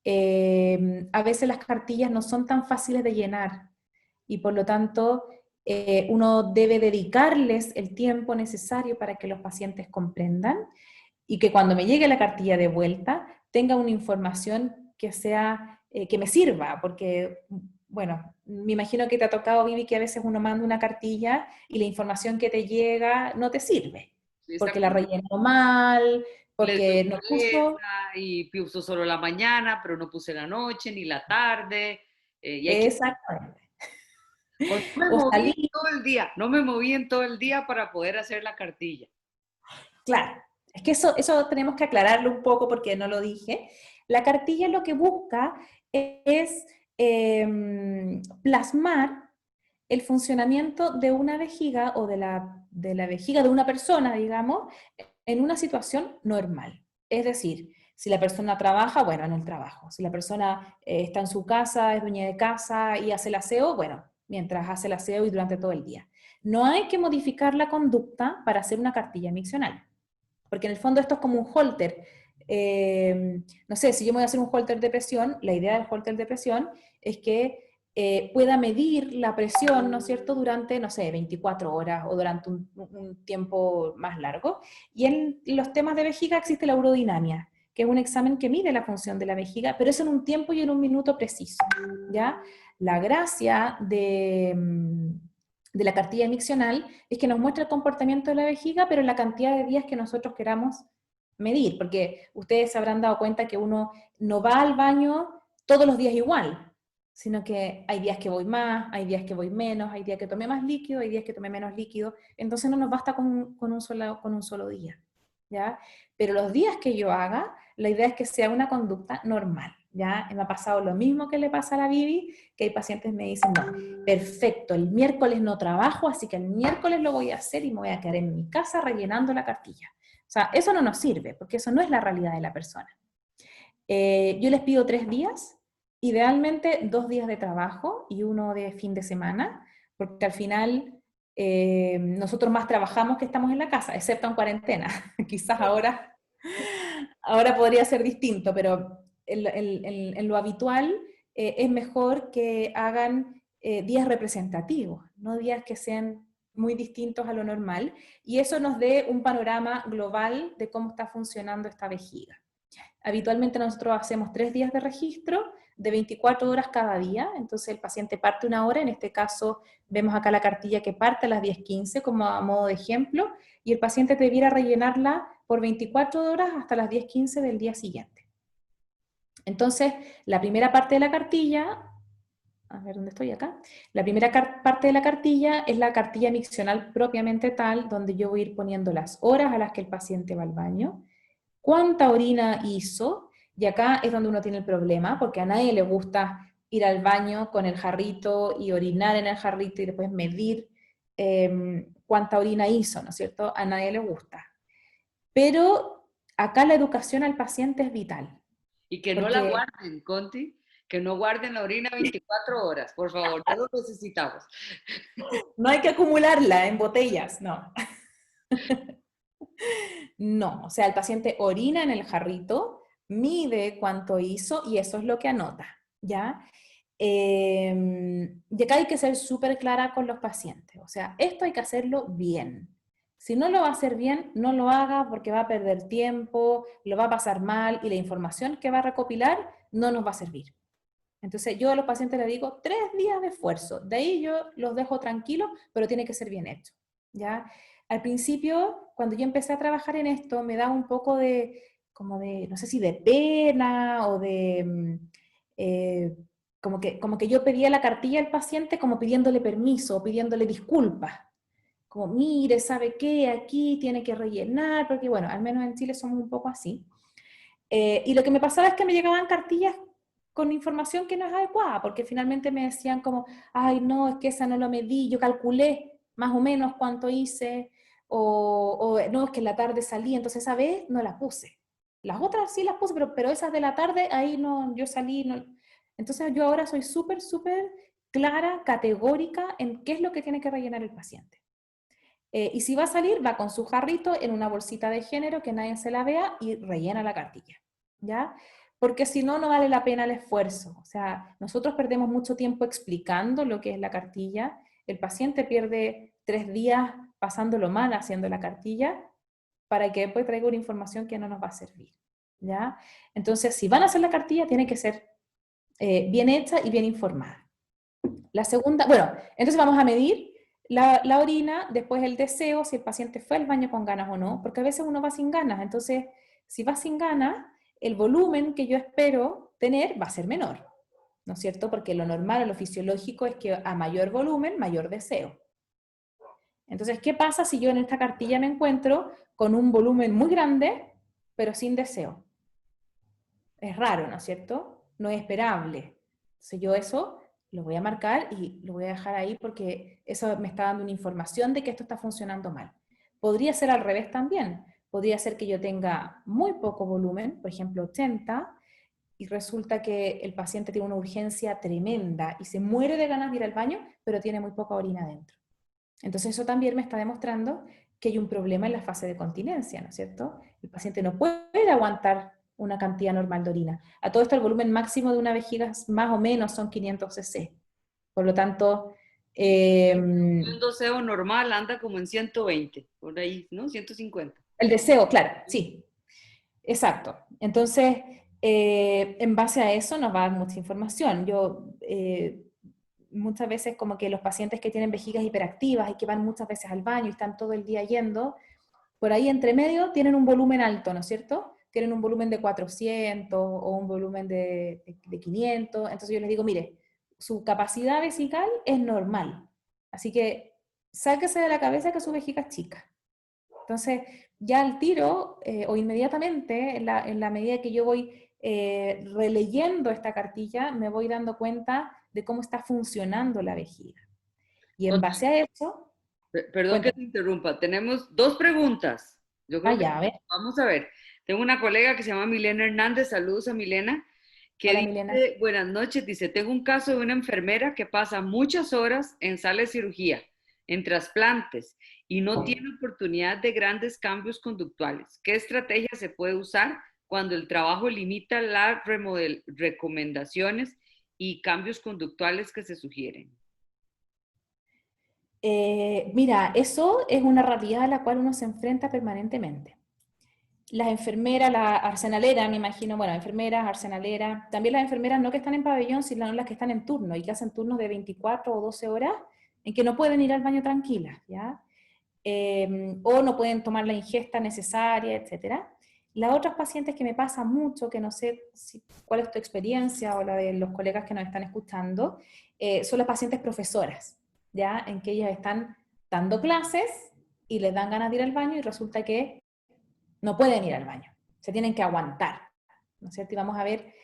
A veces las cartillas no son tan fáciles de llenar y por lo tanto uno debe dedicarles el tiempo necesario para que los pacientes comprendan y que cuando me llegue la cartilla de vuelta tenga una información que sea, que me sirva, porque, bueno, me imagino que te ha tocado, Vivi, que a veces uno manda una cartilla y la información que te llega no te sirve, porque la rellenó mal, Les dio porque no puso. pereza y puso solo la mañana, pero no puse la noche ni la tarde. Y hay que... Exactamente. O no me O moví en salí, todo el día, no me moví en todo el día para poder hacer la cartilla. claro. Es que eso tenemos que aclararlo un poco porque no lo dije. La cartilla lo que busca es plasmar el funcionamiento de una vejiga o de la vejiga de una persona, digamos, en una situación normal. Es decir, si la persona trabaja, bueno, en el trabajo. Si la persona está en su casa, es dueña de casa y hace el aseo, bueno, mientras hace el aseo y durante todo el día. No hay que modificar la conducta para hacer una cartilla miccional. porque en el fondo esto es como un holter. No sé, si yo me voy a hacer un holter de presión, la idea del holter de presión es que pueda medir la presión, ¿no es cierto?, durante, no sé, 24 horas o durante un tiempo más largo. Y en los temas de vejiga existe la urodinamia, que es un examen que mide la función de la vejiga, pero es en un tiempo y en un minuto preciso, ¿ya? La gracia de la cartilla miccional es que nos muestra el comportamiento de la vejiga, pero en la cantidad de días que nosotros queramos medir, porque ustedes se habrán dado cuenta que uno no va al baño todos los días igual, sino que hay días que voy más, hay días que voy menos, hay días que tomé más líquido, hay días que tomé menos líquido, entonces no nos basta con un solo día, ¿ya? Pero los días que yo haga, la idea es que sea una conducta normal, ¿ya? Me ha pasado lo mismo que le pasa a la Vivi, que hay pacientes que me dicen, no, perfecto, el miércoles no trabajo, así que el miércoles lo voy a hacer y me voy a quedar en mi casa rellenando la cartilla. O sea, eso no nos sirve, porque eso no es la realidad de la persona. Yo les pido 3 días, idealmente 2 días de trabajo y 1 de fin de semana, porque al final nosotros más trabajamos que estamos en la casa, excepto en cuarentena. Quizás ahora podría ser distinto, pero en lo habitual es mejor que hagan días representativos, no días que sean muy distintos a lo normal, y eso nos dé un panorama global de cómo está funcionando esta vejiga. Habitualmente nosotros hacemos 3 días de registro de 24 horas cada día, entonces el paciente parte 1 hora, en este caso vemos acá la cartilla que parte a las 10:15 como a modo de ejemplo, y el paciente debiera rellenarla por 24 horas hasta las 10:15 del día siguiente. Entonces, la primera parte de la cartilla, a ver dónde estoy acá, la primera parte de la cartilla es la cartilla miccional propiamente tal, donde yo voy a ir poniendo las horas a las que el paciente va al baño, cuánta orina hizo, y acá es donde uno tiene el problema, porque a nadie le gusta ir al baño con el jarrito y orinar en el jarrito y después medir cuánta orina hizo, ¿no es cierto? A nadie le gusta. Pero acá la educación al paciente es vital, Y que no la porque guarden, Conti, que no guarden la orina 24 horas, por favor, no lo necesitamos. no hay que acumularla en botellas, no. No, o sea, el paciente orina en el jarrito, mide cuánto hizo y eso es lo que anota, ¿ya? Y acá hay que ser súper clara con los pacientes, o sea, esto hay que hacerlo bien. Si no lo va a hacer bien, no lo haga porque va a perder tiempo, lo va a pasar mal y la información que va a recopilar no nos va a servir. Entonces yo a los pacientes les digo 3 días de esfuerzo, de ahí yo los dejo tranquilos, pero tiene que ser bien hecho, ¿ya? Al principio, cuando yo empecé a trabajar en esto, me daba un poco de, como de, no sé si de pena o de, como que yo pedía la cartilla al paciente como pidiéndole permiso o pidiéndole disculpas. Como, mire, ¿sabe qué? Aquí tiene que rellenar, porque bueno, al menos en Chile somos un poco así. Y lo que me pasaba es que me llegaban cartillas con información que no es adecuada, porque finalmente me decían como, ay, no, es que esa no lo medí, yo calculé más o menos cuánto hice, o no, es que en la tarde salí, entonces esa vez no la puse. Las otras sí las puse, pero esas de la tarde, ahí no, yo salí, no. Entonces yo ahora soy súper, súper clara, categórica en qué es lo que tiene que rellenar el paciente. Y si va a salir, va con su jarrito en una bolsita de género que nadie se la vea y rellena la cartilla, ¿ya? Porque si no, no vale la pena el esfuerzo. O sea, nosotros perdemos mucho tiempo explicando lo que es la cartilla, el paciente pierde 3 días pasándolo mal haciendo la cartilla para que después traiga una información que no nos va a servir, ¿ya? Entonces, si van a hacer la cartilla, tiene que ser bien hecha y bien informada. La segunda, bueno, entonces vamos a medir la orina, después el deseo, si el paciente fue al baño con ganas o no, porque a veces uno va sin ganas, entonces si va sin ganas, el volumen que yo espero tener va a ser menor, ¿no es cierto? Porque lo normal o lo fisiológico es que a mayor volumen, mayor deseo. Entonces, ¿qué pasa si yo en esta cartilla me encuentro con un volumen muy grande, pero sin deseo? Es raro, ¿no es cierto? No es esperable. Entonces yo eso lo voy a marcar y lo voy a dejar ahí porque eso me está dando una información de que esto está funcionando mal. Podría ser al revés también. Podría ser que yo tenga muy poco volumen, por ejemplo 80, y resulta que el paciente tiene una urgencia tremenda y se muere de ganas de ir al baño, pero tiene muy poca orina dentro. Entonces eso también me está demostrando que hay un problema en la fase de continencia, ¿no es cierto? El paciente no puede aguantar una cantidad normal de orina. A todo esto el volumen máximo de una vejiga más o menos son 500 cc. Por lo tanto, Un doseo normal anda como en 120, por ahí, ¿no? 150. el deseo, claro, sí, exacto. Entonces, en base a eso nos va a dar mucha información. Yo muchas veces como que los pacientes que tienen vejigas hiperactivas y que van muchas veces al baño y están todo el día yendo, por ahí entre medio tienen un volumen alto, ¿no es cierto? Tienen un volumen de 400 o un volumen de 500. Entonces yo les digo, mire, su capacidad vesical es normal. Así que sáquese de la cabeza que su vejiga es chica. Entonces, ya al tiro o inmediatamente, en la medida que yo voy releyendo esta cartilla, me voy dando cuenta de cómo está funcionando la vejiga. Y en base a eso, Perdón que cuéntame. te interrumpa. Tenemos dos preguntas. Yo creo que Ya, a ver. vamos a ver. Tengo una colega que se llama Milena Hernández. Saludos a Milena, que Hola, Milena. dice, buenas noches, dice, tengo un caso de una enfermera que pasa muchas horas en sala de cirugía, en trasplantes, y no tiene oportunidad de grandes cambios conductuales. ¿Qué estrategia se puede usar cuando el trabajo limita las recomendaciones y cambios conductuales que se sugieren? Mira, eso es una realidad a la cual uno se enfrenta permanentemente. Las enfermeras, la arsenalera, me imagino, bueno, enfermeras, arsenaleras, también las enfermeras no que están en pabellón, sino las que están en turno y que hacen turnos de 24 o 12 horas en que no pueden ir al baño tranquilas, ¿ya? O no pueden tomar la ingesta necesaria, etcétera. Las otras pacientes que me pasa mucho, que no sé cuál es tu experiencia o la de los colegas que nos están escuchando, son las pacientes profesoras, ¿ya? En que ellas están dando clases y les dan ganas de ir al baño y resulta que no pueden ir al baño, se tienen que aguantar, ¿no es cierto? Y vamos a ver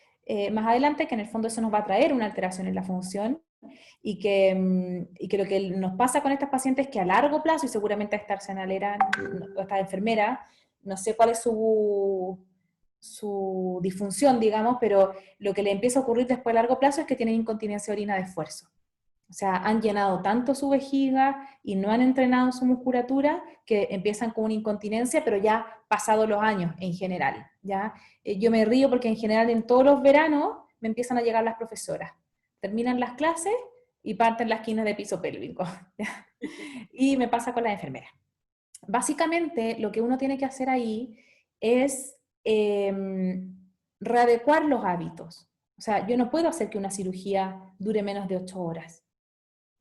más adelante que en el fondo eso nos va a traer una alteración en la función y que lo que nos pasa con estas pacientes es que a largo plazo, y seguramente a esta arsenalera o esta enfermera, no sé cuál es su disfunción, digamos, pero lo que le empieza a ocurrir después a largo plazo es que tienen incontinencia de orina de esfuerzo. O sea, han llenado tanto su vejiga y no han entrenado su musculatura que empiezan con una incontinencia, pero ya pasados los años en general. ¿Ya? Yo me río porque en general en todos los veranos me empiezan a llegar las profesoras. Terminan las clases y parten las esquinas de piso pélvico. ¿Ya? Y me pasa con las enfermeras. Básicamente, lo que uno tiene que hacer ahí es readecuar los hábitos. O sea, yo no puedo hacer que una cirugía dure menos de 8 horas.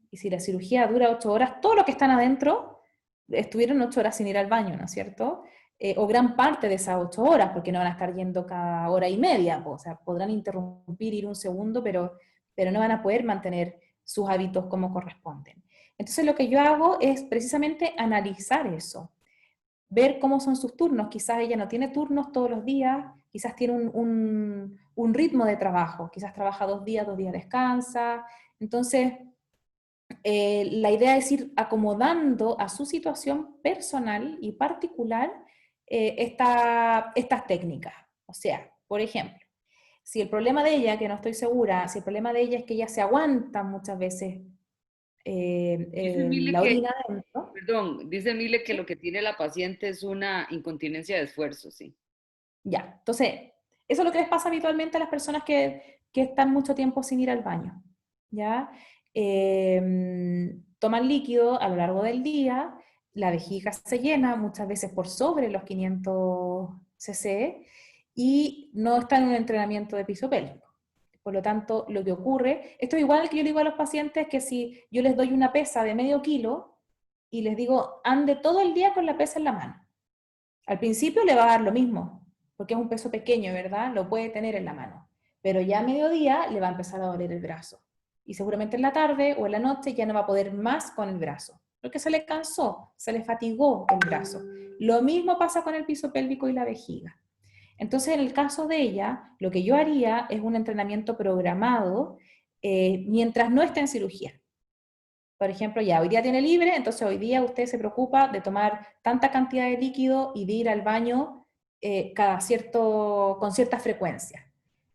Y si la cirugía dura 8 horas, todos los que están adentro estuvieron 8 horas sin ir al baño, ¿no es cierto? O gran parte de esas 8 horas, porque no van a estar yendo cada hora y media, o sea, podrán interrumpir, ir un segundo, pero no van a poder mantener sus hábitos como corresponden. Entonces lo que yo hago es precisamente analizar eso, ver cómo son sus turnos. Quizás ella no tiene turnos todos los días, quizás tiene un ritmo de trabajo, quizás trabaja 2 días, 2 días descansa. Entonces, la idea es ir acomodando a su situación personal y particular estas técnicas. O sea, por ejemplo, si el problema de ella, que no estoy segura, si el problema de ella es que ella se aguanta muchas veces Dice Mile la que, orina adentro, perdón, dice Mile que ¿sí? lo que tiene la paciente es una incontinencia de esfuerzo, sí. Ya, entonces, eso es lo que les pasa habitualmente a las personas que están mucho tiempo sin ir al baño, ¿ya? Toman líquido a lo largo del día, la vejiga se llena muchas veces por sobre los 500 cc y no está en un entrenamiento de piso pélvico. Por lo tanto, lo que ocurre, esto es igual que yo le digo a los pacientes que si yo les doy una pesa de medio kilo y les digo, ande todo el día con la pesa en la mano. Al principio le va a dar lo mismo, porque es un peso pequeño, ¿verdad? Lo puede tener en la mano. Pero ya a mediodía le va a empezar a doler el brazo. Y seguramente en la tarde o en la noche ya no va a poder más con el brazo, porque se le cansó, se le fatigó el brazo. Lo mismo pasa con el piso pélvico y la vejiga. Entonces, en el caso de ella, lo que yo haría es un entrenamiento programado mientras no esté en cirugía. Por ejemplo, ya hoy día tiene libre, entonces hoy día usted se preocupa de tomar tanta cantidad de líquido y de ir al baño con cierta frecuencia.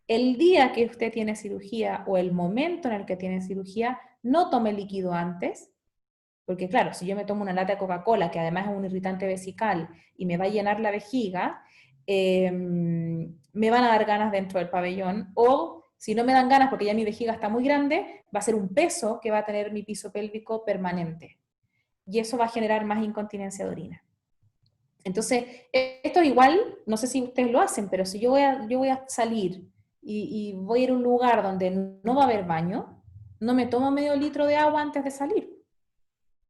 El día que usted tiene cirugía o el momento en el que tiene cirugía, no tome líquido antes, Porque claro, si yo me tomo una lata de Coca-Cola, que además es un irritante vesical, y me va a llenar la vejiga, me van a dar ganas dentro del pabellón, o si no me dan ganas porque ya mi vejiga está muy grande, va a ser un peso que va a tener mi piso pélvico permanente. Y eso va a generar más incontinencia de orina. Entonces, esto igual, no sé si ustedes lo hacen, pero si yo voy a salir y voy a ir a un lugar donde no va a haber baño, no me tomo medio litro de agua antes de salir,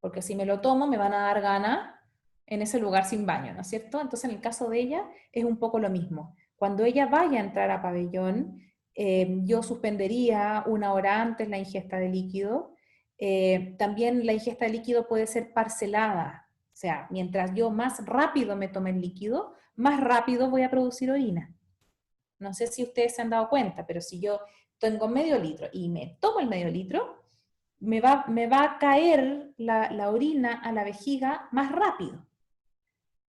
porque si me lo tomo me van a dar ganas en ese lugar sin baño, ¿no es cierto? Entonces, en el caso de ella es un poco lo mismo. Cuando ella vaya a entrar a pabellón, yo suspendería 1 hora antes la ingesta de líquido. También la ingesta de líquido puede ser parcelada, o sea, mientras yo más rápido me tome el líquido, más rápido voy a producir orina. No sé si ustedes se han dado cuenta, pero si yo tengo medio litro y me tomo el medio litro, me va a caer la orina a la vejiga más rápido.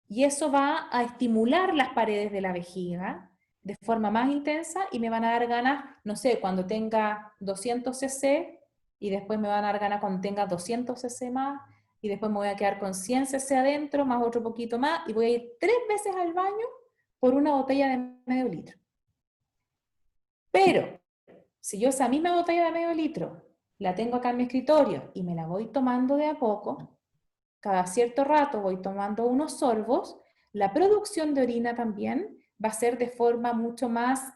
Y eso va a estimular las paredes de la vejiga de forma más intensa y me van a dar ganas, no sé, cuando tenga 200 cc y después me van a dar ganas cuando tenga 200 cc más y después me voy a quedar con 100 cc adentro, más otro poquito más y voy a ir 3 veces al baño por una botella de medio litro. Pero si yo esa misma botella de medio litro la tengo acá en mi escritorio y me la voy tomando de a poco, cada cierto rato voy tomando unos sorbos, la producción de orina también va a ser de forma mucho más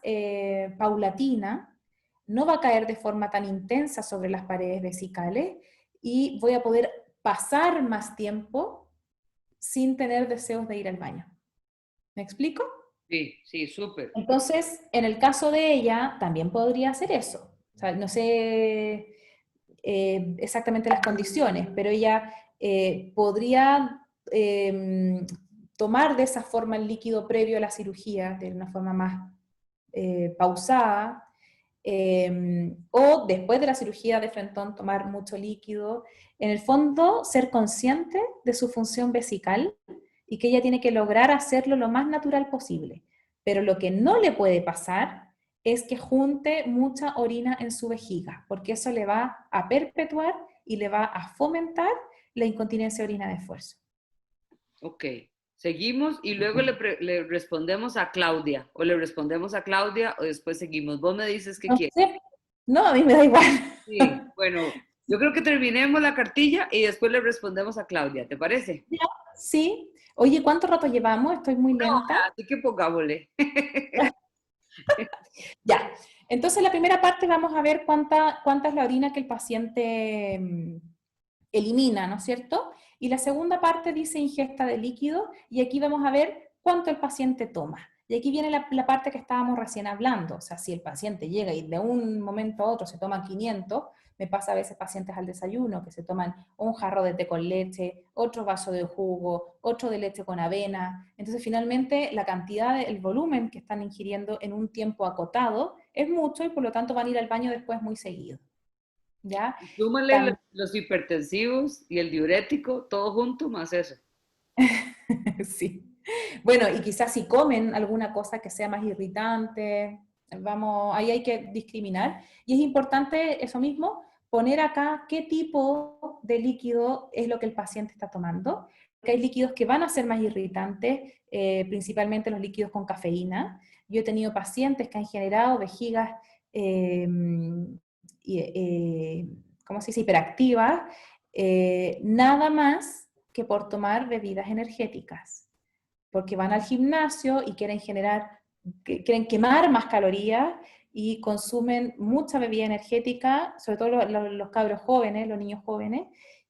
paulatina, no va a caer de forma tan intensa sobre las paredes vesicales y voy a poder pasar más tiempo sin tener deseos de ir al baño. ¿Me explico? Sí, sí, súper. Entonces, en el caso de ella, también podría hacer eso. O sea, no sé exactamente las condiciones, pero ella podría tomar de esa forma el líquido previo a la cirugía, de una forma más pausada, o después de la cirugía de frentón tomar mucho líquido. En el fondo, ser consciente de su función vesical y que ella tiene que lograr hacerlo lo más natural posible. Pero lo que no le puede pasar es que junte mucha orina en su vejiga, porque eso le va a perpetuar y le va a fomentar la incontinencia de orina de esfuerzo. Ok, seguimos y luego le respondemos a Claudia, o le respondemos a Claudia, o después seguimos. Vos me dices qué No quieres. sé, no, a mí me da igual. Sí, bueno, yo creo que terminemos la cartilla y después le respondemos a Claudia, ¿te parece? Ya, sí. Oye, ¿cuánto rato llevamos? Estoy muy Una lenta. hora, así que pongámosle. Ya. Entonces, la primera parte vamos a ver cuánta es la orina que el paciente elimina, ¿no es cierto? Y la segunda parte dice ingesta de líquido, y aquí vamos a ver cuánto el paciente toma. Y aquí viene la parte que estábamos recién hablando, o sea, si el paciente llega y de un momento a otro se toma 500, me pasa a veces pacientes al desayuno que se toman un jarro de té con leche, otro vaso de jugo, otro de leche con avena. Entonces, finalmente, la cantidad, el volumen que están ingiriendo en un tiempo acotado es mucho y por lo tanto van a ir al baño después muy seguido. ¿Ya? Súmale los hipertensivos y el diurético, todo junto, más eso. Sí. Bueno, y quizás si comen alguna cosa que sea más irritante, vamos, ahí hay que discriminar. Y es importante eso mismo, poner acá qué tipo de líquido es lo que el paciente está tomando. Porque hay líquidos que van a ser más irritantes, principalmente los líquidos con cafeína. Yo he tenido pacientes que han generado vejigas, eh, ¿cómo se dice?, hiperactivas, nada más que por tomar bebidas energéticas, porque van al gimnasio y quieren quemar más calorías y consumen mucha bebida energética, sobre todo los cabros jóvenes, los niños jóvenes,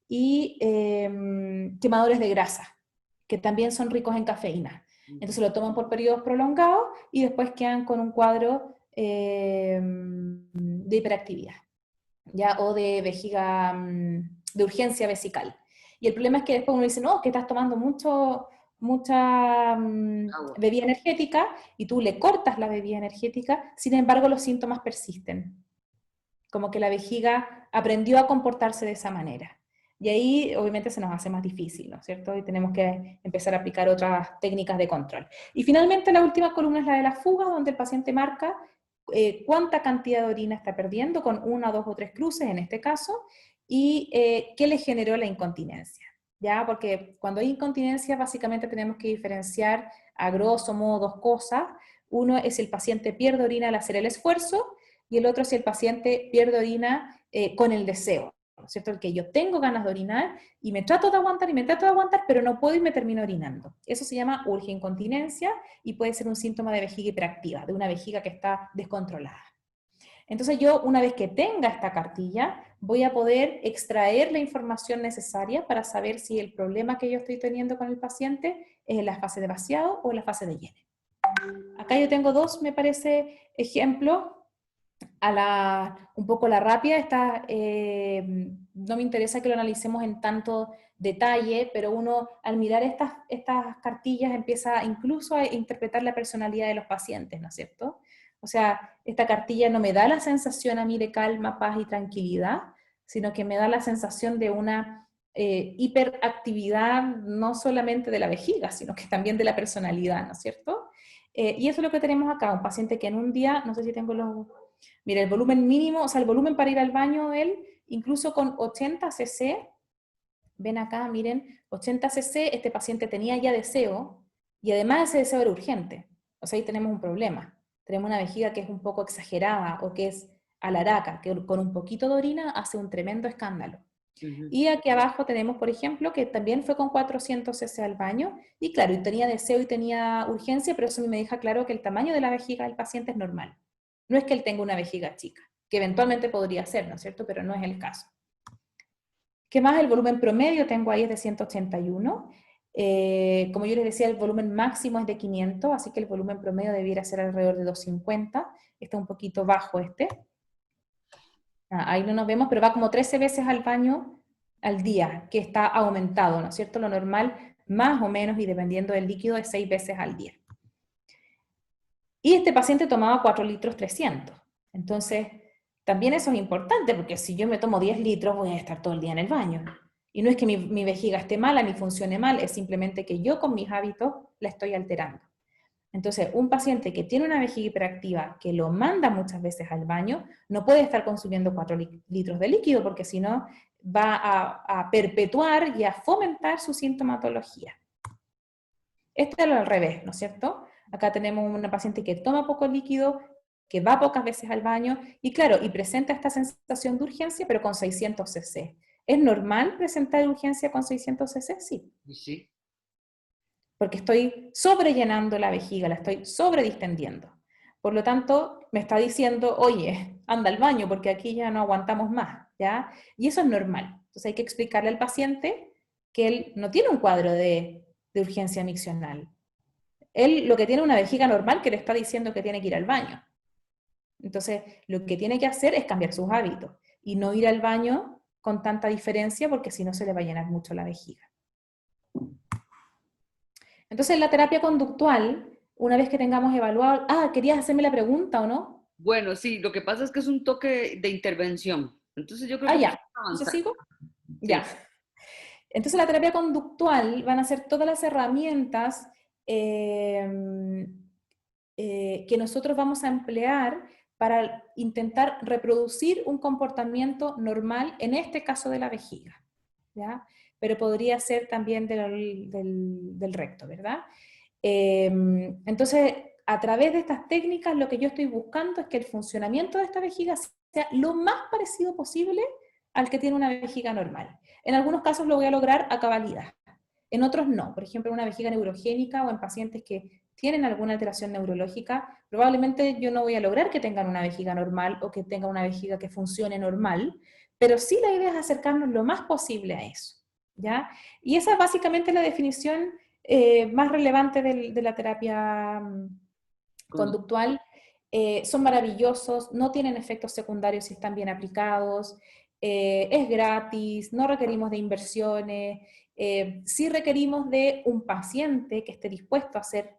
y quemadores de grasa, que también son ricos en cafeína. Entonces lo toman por periodos prolongados y después quedan con un cuadro de hiperactividad, ¿ya? O de vejiga, de urgencia vesical. Y el problema es que después uno dice, no, que estás tomando mucha Agua. bebida energética y tú le cortas la bebida energética, sin embargo los síntomas persisten. Como que la vejiga aprendió a comportarse de esa manera. Y ahí obviamente se nos hace más difícil, ¿no es cierto? Y tenemos que empezar a aplicar otras técnicas de control. Y finalmente la última columna es la de la fuga, donde el paciente marca cuánta cantidad de orina está perdiendo, con 1, 2 o 3 cruces en este caso, y qué le generó la incontinencia. ¿Ya? Porque cuando hay incontinencia, básicamente tenemos que diferenciar a grosso modo dos cosas. Uno es si el paciente pierde orina al hacer el esfuerzo, y el otro es si el paciente pierde orina con el deseo, ¿no es cierto? El que yo tengo ganas de orinar y me trato de aguantar y me trato de aguantar, pero no puedo y me termino orinando. Eso se llama urge-incontinencia y puede ser un síntoma de vejiga hiperactiva, de una vejiga que está descontrolada. Entonces yo, una vez que tenga esta cartilla, voy a poder extraer la información necesaria para saber si el problema que yo estoy teniendo con el paciente es en la fase de vaciado o en la fase de llene. Acá yo tengo dos, me parece, ejemplos. Un poco la rápida, no me interesa que lo analicemos en tanto detalle, pero uno al mirar estas cartillas empieza incluso a interpretar la personalidad de los pacientes, ¿no es cierto? O sea, esta cartilla no me da la sensación a mí de calma, paz y tranquilidad, sino que me da la sensación de una hiperactividad no solamente de la vejiga, sino que también de la personalidad, ¿no es cierto? Y eso es lo que tenemos acá, un paciente que en un día, no sé si tengo los... Mira, el volumen mínimo, o sea, el volumen para ir al baño de él, incluso con 80 cc, ven acá, miren, 80 cc, este paciente tenía ya deseo, y además ese deseo era urgente. O sea, ahí tenemos un problema. Tenemos una vejiga que es un poco exagerada, o que es alaraca, que con un poquito de orina hace un tremendo escándalo. Y aquí abajo tenemos, por ejemplo, que también fue con 400 cc al baño, y claro, y tenía deseo y tenía urgencia, pero eso me deja claro que el tamaño de la vejiga del paciente es normal. No es que él tenga una vejiga chica, que eventualmente podría ser, ¿no es cierto? Pero no es el caso. ¿Qué más? El volumen promedio tengo ahí es de 181. Como yo les decía, el volumen máximo es de 500, así que el volumen promedio debiera ser alrededor de 250. Está un poquito bajo este. Ahí no nos vemos, pero va como 13 veces al baño al día, que está aumentado, ¿no es cierto? Lo normal, más o menos, y dependiendo del líquido, es 6 veces al día. Y este paciente tomaba 4 litros 300. Entonces, también eso es importante, porque si yo me tomo 10 litros, voy a estar todo el día en el baño. Y no es que mi vejiga esté mala ni funcione mal, es simplemente que yo con mis hábitos la estoy alterando. Entonces, un paciente que tiene una vejiga hiperactiva, que lo manda muchas veces al baño, no puede estar consumiendo 4 litros de líquido, porque si no va a perpetuar y a fomentar su sintomatología. Esto es al revés, ¿no es cierto? Acá tenemos una paciente que toma poco líquido, que va pocas veces al baño, y claro, y presenta esta sensación de urgencia, pero con 600 cc. ¿Es normal presentar urgencia con 600 cc? Sí. Sí. Porque estoy sobrellenando la vejiga, la estoy sobredistendiendo. Por lo tanto, me está diciendo, oye, anda al baño porque aquí ya no aguantamos más, ¿ya? Y eso es normal. Entonces hay que explicarle al paciente que él no tiene un cuadro de urgencia miccional. Él lo que tiene es una vejiga normal que le está diciendo que tiene que ir al baño. Entonces, lo que tiene que hacer es cambiar sus hábitos y no ir al baño con tanta diferencia porque si no se le va a llenar mucho la vejiga. Entonces, la terapia conductual, una vez que tengamos evaluado... Ah, ¿querías hacerme la pregunta o no? Bueno, sí, lo que pasa es que es un toque de intervención. Entonces yo creo Ah, que ya. podemos Entonces, avanzar. ¿sigo? Ya. Sí. Entonces, la terapia conductual van a ser todas las herramientas que nosotros vamos a emplear para intentar reproducir un comportamiento normal, en este caso de la vejiga, ¿ya? Pero podría ser también del recto, ¿verdad? Entonces, a través de estas técnicas, lo que yo estoy buscando es que el funcionamiento de esta vejiga sea lo más parecido posible al que tiene una vejiga normal. En algunos casos lo voy a lograr a cabalidad, en otros no. Por ejemplo, en una vejiga neurogénica o en pacientes que tienen alguna alteración neurológica, probablemente yo no voy a lograr que tengan una vejiga normal o que tengan una vejiga que funcione normal, pero sí la idea es acercarnos lo más posible a eso, ¿ya? Y esa es básicamente la definición más relevante de la terapia conductual. Son maravillosos, no tienen efectos secundarios si están bien aplicados, es gratis, no requerimos de inversiones, sí requerimos de un paciente que esté dispuesto a hacer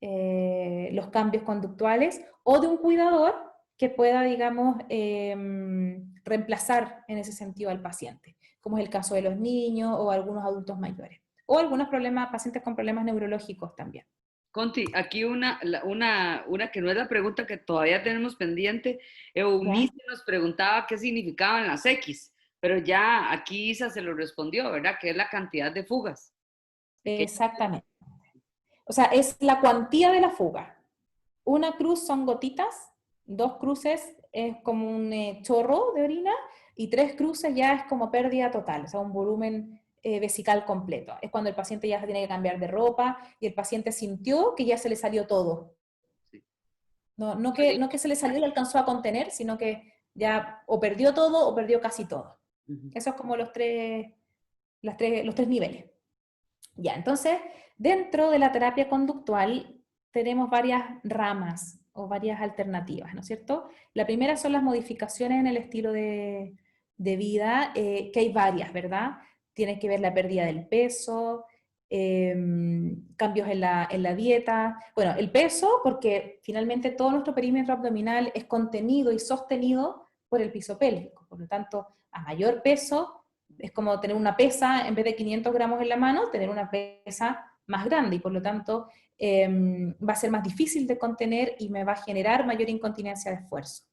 los cambios conductuales o de un cuidador que pueda, digamos, reemplazar en ese sentido al paciente, como es el caso de los niños o algunos adultos mayores, o algunos pacientes con problemas neurológicos también. Conti, aquí una que no es la pregunta que todavía tenemos pendiente. ¿Ya? Eunice nos preguntaba qué significaban las X. Pero ya aquí Isa se lo respondió, ¿verdad? Que es la cantidad de fugas. Que Exactamente. O sea, es la cuantía de la fuga. Una cruz son gotitas, 2 cruces es como un chorro de orina y 3 cruces ya es como pérdida total, o sea, un volumen vesical completo. Es cuando el paciente ya se tiene que cambiar de ropa y el paciente sintió que ya se le salió todo. sí. No que se le salió y lo alcanzó a contener, sino que ya o perdió todo o perdió casi todo. Ujú. Esos es como los tres niveles. Ya, entonces, dentro de la terapia conductual tenemos varias ramas o varias alternativas, ¿no es cierto? La primera son las modificaciones en el estilo de vida, que hay varias, ¿verdad? Tiene que ver la pérdida del peso, cambios en la dieta. Bueno, el peso, porque finalmente todo nuestro perímetro abdominal es contenido y sostenido por el piso pélvico. Por lo tanto, a mayor peso, es como tener una pesa, en vez de 500 gramos en la mano, tener una pesa más grande y por lo tanto va a ser más difícil de contener y me va a generar mayor incontinencia de esfuerzo.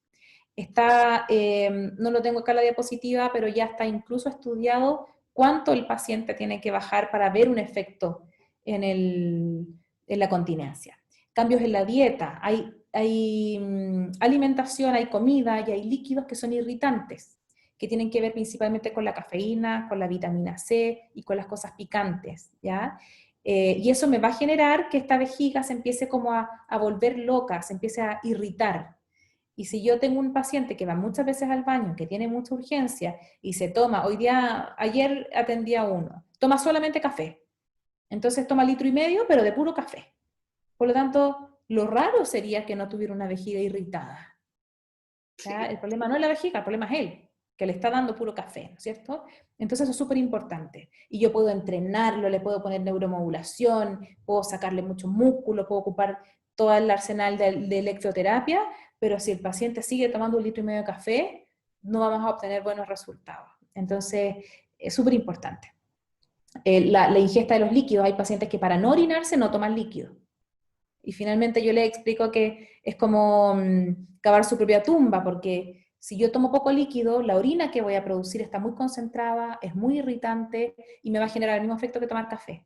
No lo tengo acá en la diapositiva, pero ya está incluso estudiado cuánto el paciente tiene que bajar para ver un efecto en la continencia. Cambios en la dieta, hay alimentación, hay comida y hay líquidos que son irritantes, que tienen que ver principalmente con la cafeína, con la vitamina C y con las cosas picantes, ¿ya? Y eso me va a generar que esta vejiga se empiece como a volver loca, se empiece a irritar. Y si yo tengo un paciente que va muchas veces al baño, que tiene mucha urgencia y se toma, ayer atendí a uno, toma solamente café. Entonces toma 1,5 litros, pero de puro café. Por lo tanto, lo raro sería que no tuviera una vejiga irritada. ¿Ya? Sí. El problema no es la vejiga, el problema es él, que le está dando puro café, ¿no es cierto? Entonces eso es súper importante. Y yo puedo entrenarlo, le puedo poner neuromodulación, puedo sacarle mucho músculo, puedo ocupar todo el arsenal de electroterapia, pero si el paciente sigue tomando 1,5 litros de café, no vamos a obtener buenos resultados. Entonces, es súper importante. La ingesta de los líquidos, hay pacientes que para no orinarse no toman líquido. Y finalmente yo le explico que es como cavar su propia tumba, porque si yo tomo poco líquido, la orina que voy a producir está muy concentrada, es muy irritante y me va a generar el mismo efecto que tomar café.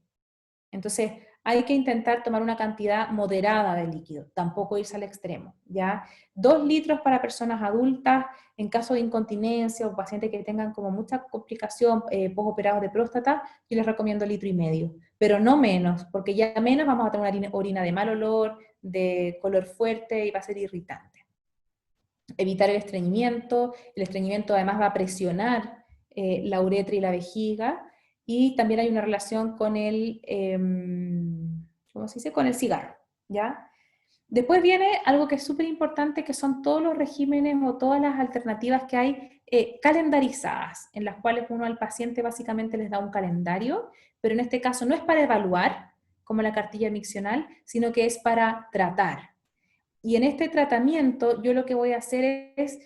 Entonces, hay que intentar tomar una cantidad moderada de líquido, tampoco irse al extremo, ¿ya? 2 litros para personas adultas, en caso de incontinencia o pacientes que tengan como mucha complicación postoperados de próstata, yo les recomiendo 1,5 litros, pero no menos, porque ya menos vamos a tener una orina de mal olor, de color fuerte y va a ser irritante. Evitar el estreñimiento además va a presionar la uretra y la vejiga, y también hay una relación con ¿cómo se dice? Con el cigarro, ¿ya? Después viene algo que es súper importante, que son todos los regímenes o todas las alternativas que hay calendarizadas, en las cuales uno al paciente básicamente les da un calendario, pero en este caso no es para evaluar, como la cartilla miccional, sino que es para tratar. Y en este tratamiento yo lo que voy a hacer es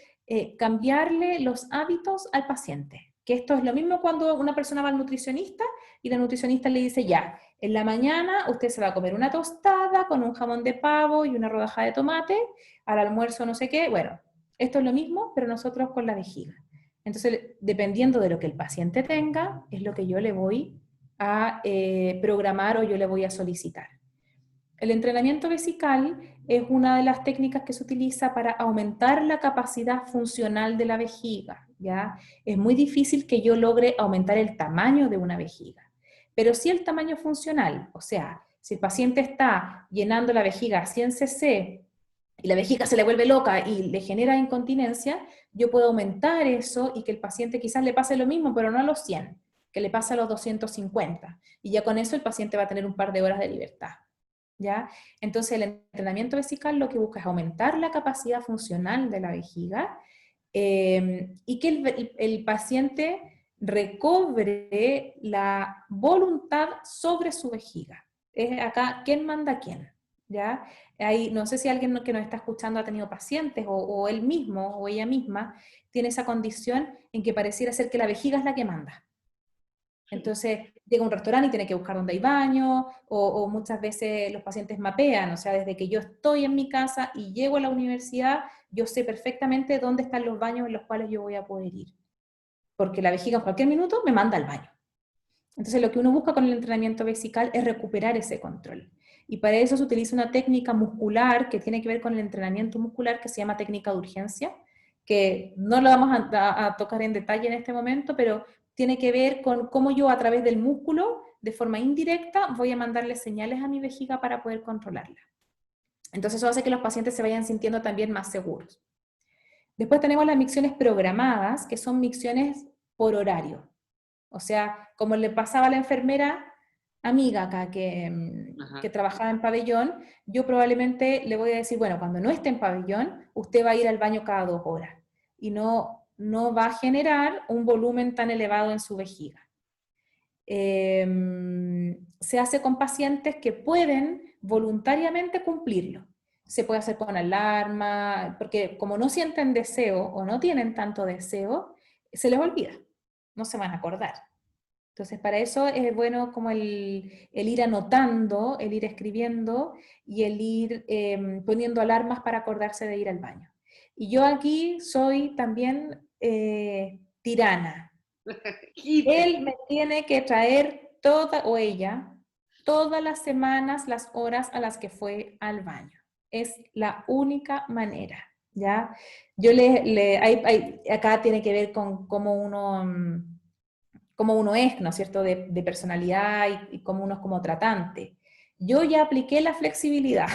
cambiarle los hábitos al paciente. Que esto es lo mismo cuando una persona va al nutricionista y la nutricionista le dice, ya, en la mañana usted se va a comer una tostada con un jamón de pavo y una rodaja de tomate, al almuerzo no sé qué. Bueno, esto es lo mismo, pero nosotros con la vejiga. Entonces, dependiendo de lo que el paciente tenga, es lo que yo le voy a programar o yo le voy a solicitar. El entrenamiento vesical es una de las técnicas que se utiliza para aumentar la capacidad funcional de la vejiga, ¿ya? Es muy difícil que yo logre aumentar el tamaño de una vejiga, pero sí el tamaño funcional, o sea, si el paciente está llenando la vejiga a 100 cc y la vejiga se le vuelve loca y le genera incontinencia, yo puedo aumentar eso y que el paciente quizás le pase lo mismo, pero no a los 100, que le pase a los 250, y ya con eso el paciente va a tener un par de horas de libertad. ¿Ya? Entonces el entrenamiento vesical lo que busca es aumentar la capacidad funcional de la vejiga y que el paciente recobre la voluntad sobre su vejiga. Es acá, ¿quién manda a quién? ¿Ya? No sé si alguien que nos está escuchando ha tenido pacientes o él mismo o ella misma tiene esa condición en que pareciera ser que la vejiga es la que manda. Entonces llega a un restaurante y tiene que buscar dónde hay baño, o muchas veces los pacientes mapean, o sea, desde que yo estoy en mi casa y llego a la universidad, yo sé perfectamente dónde están los baños en los cuales yo voy a poder ir. porque la vejiga en cualquier minuto me manda al baño. Entonces lo que uno busca con el entrenamiento vesical es recuperar ese control. Y para eso se utiliza una técnica muscular que tiene que ver con el entrenamiento muscular que se llama técnica de urgencia, que no lo vamos a tocar en detalle en este momento, pero tiene que ver con cómo yo a través del músculo, de forma indirecta, voy a mandarle señales a mi vejiga para poder controlarla. Entonces eso hace que los pacientes se vayan sintiendo también más seguros. Después tenemos las micciones programadas, que son micciones por horario. O sea, como le pasaba a la enfermera amiga acá que trabajaba en pabellón, yo probablemente le voy a decir, bueno, cuando no esté en pabellón, usted va a ir al baño cada 2 horas y no va a generar un volumen tan elevado en su vejiga. Se hace con pacientes que pueden voluntariamente cumplirlo. Se puede hacer con alarma, porque como no sienten deseo o no tienen tanto deseo, se les olvida, no se van a acordar. Entonces, para eso es bueno como el ir anotando, el ir escribiendo y el ir poniendo alarmas para acordarse de ir al baño. Y yo aquí soy también tirana. Él me tiene que traer o ella, todas las semanas las horas a las que fue al baño. Es la única manera, ¿ya? Yo acá tiene que ver con cómo uno es, ¿no es cierto?, de personalidad y cómo uno es como tratante. Yo ya apliqué la flexibilidad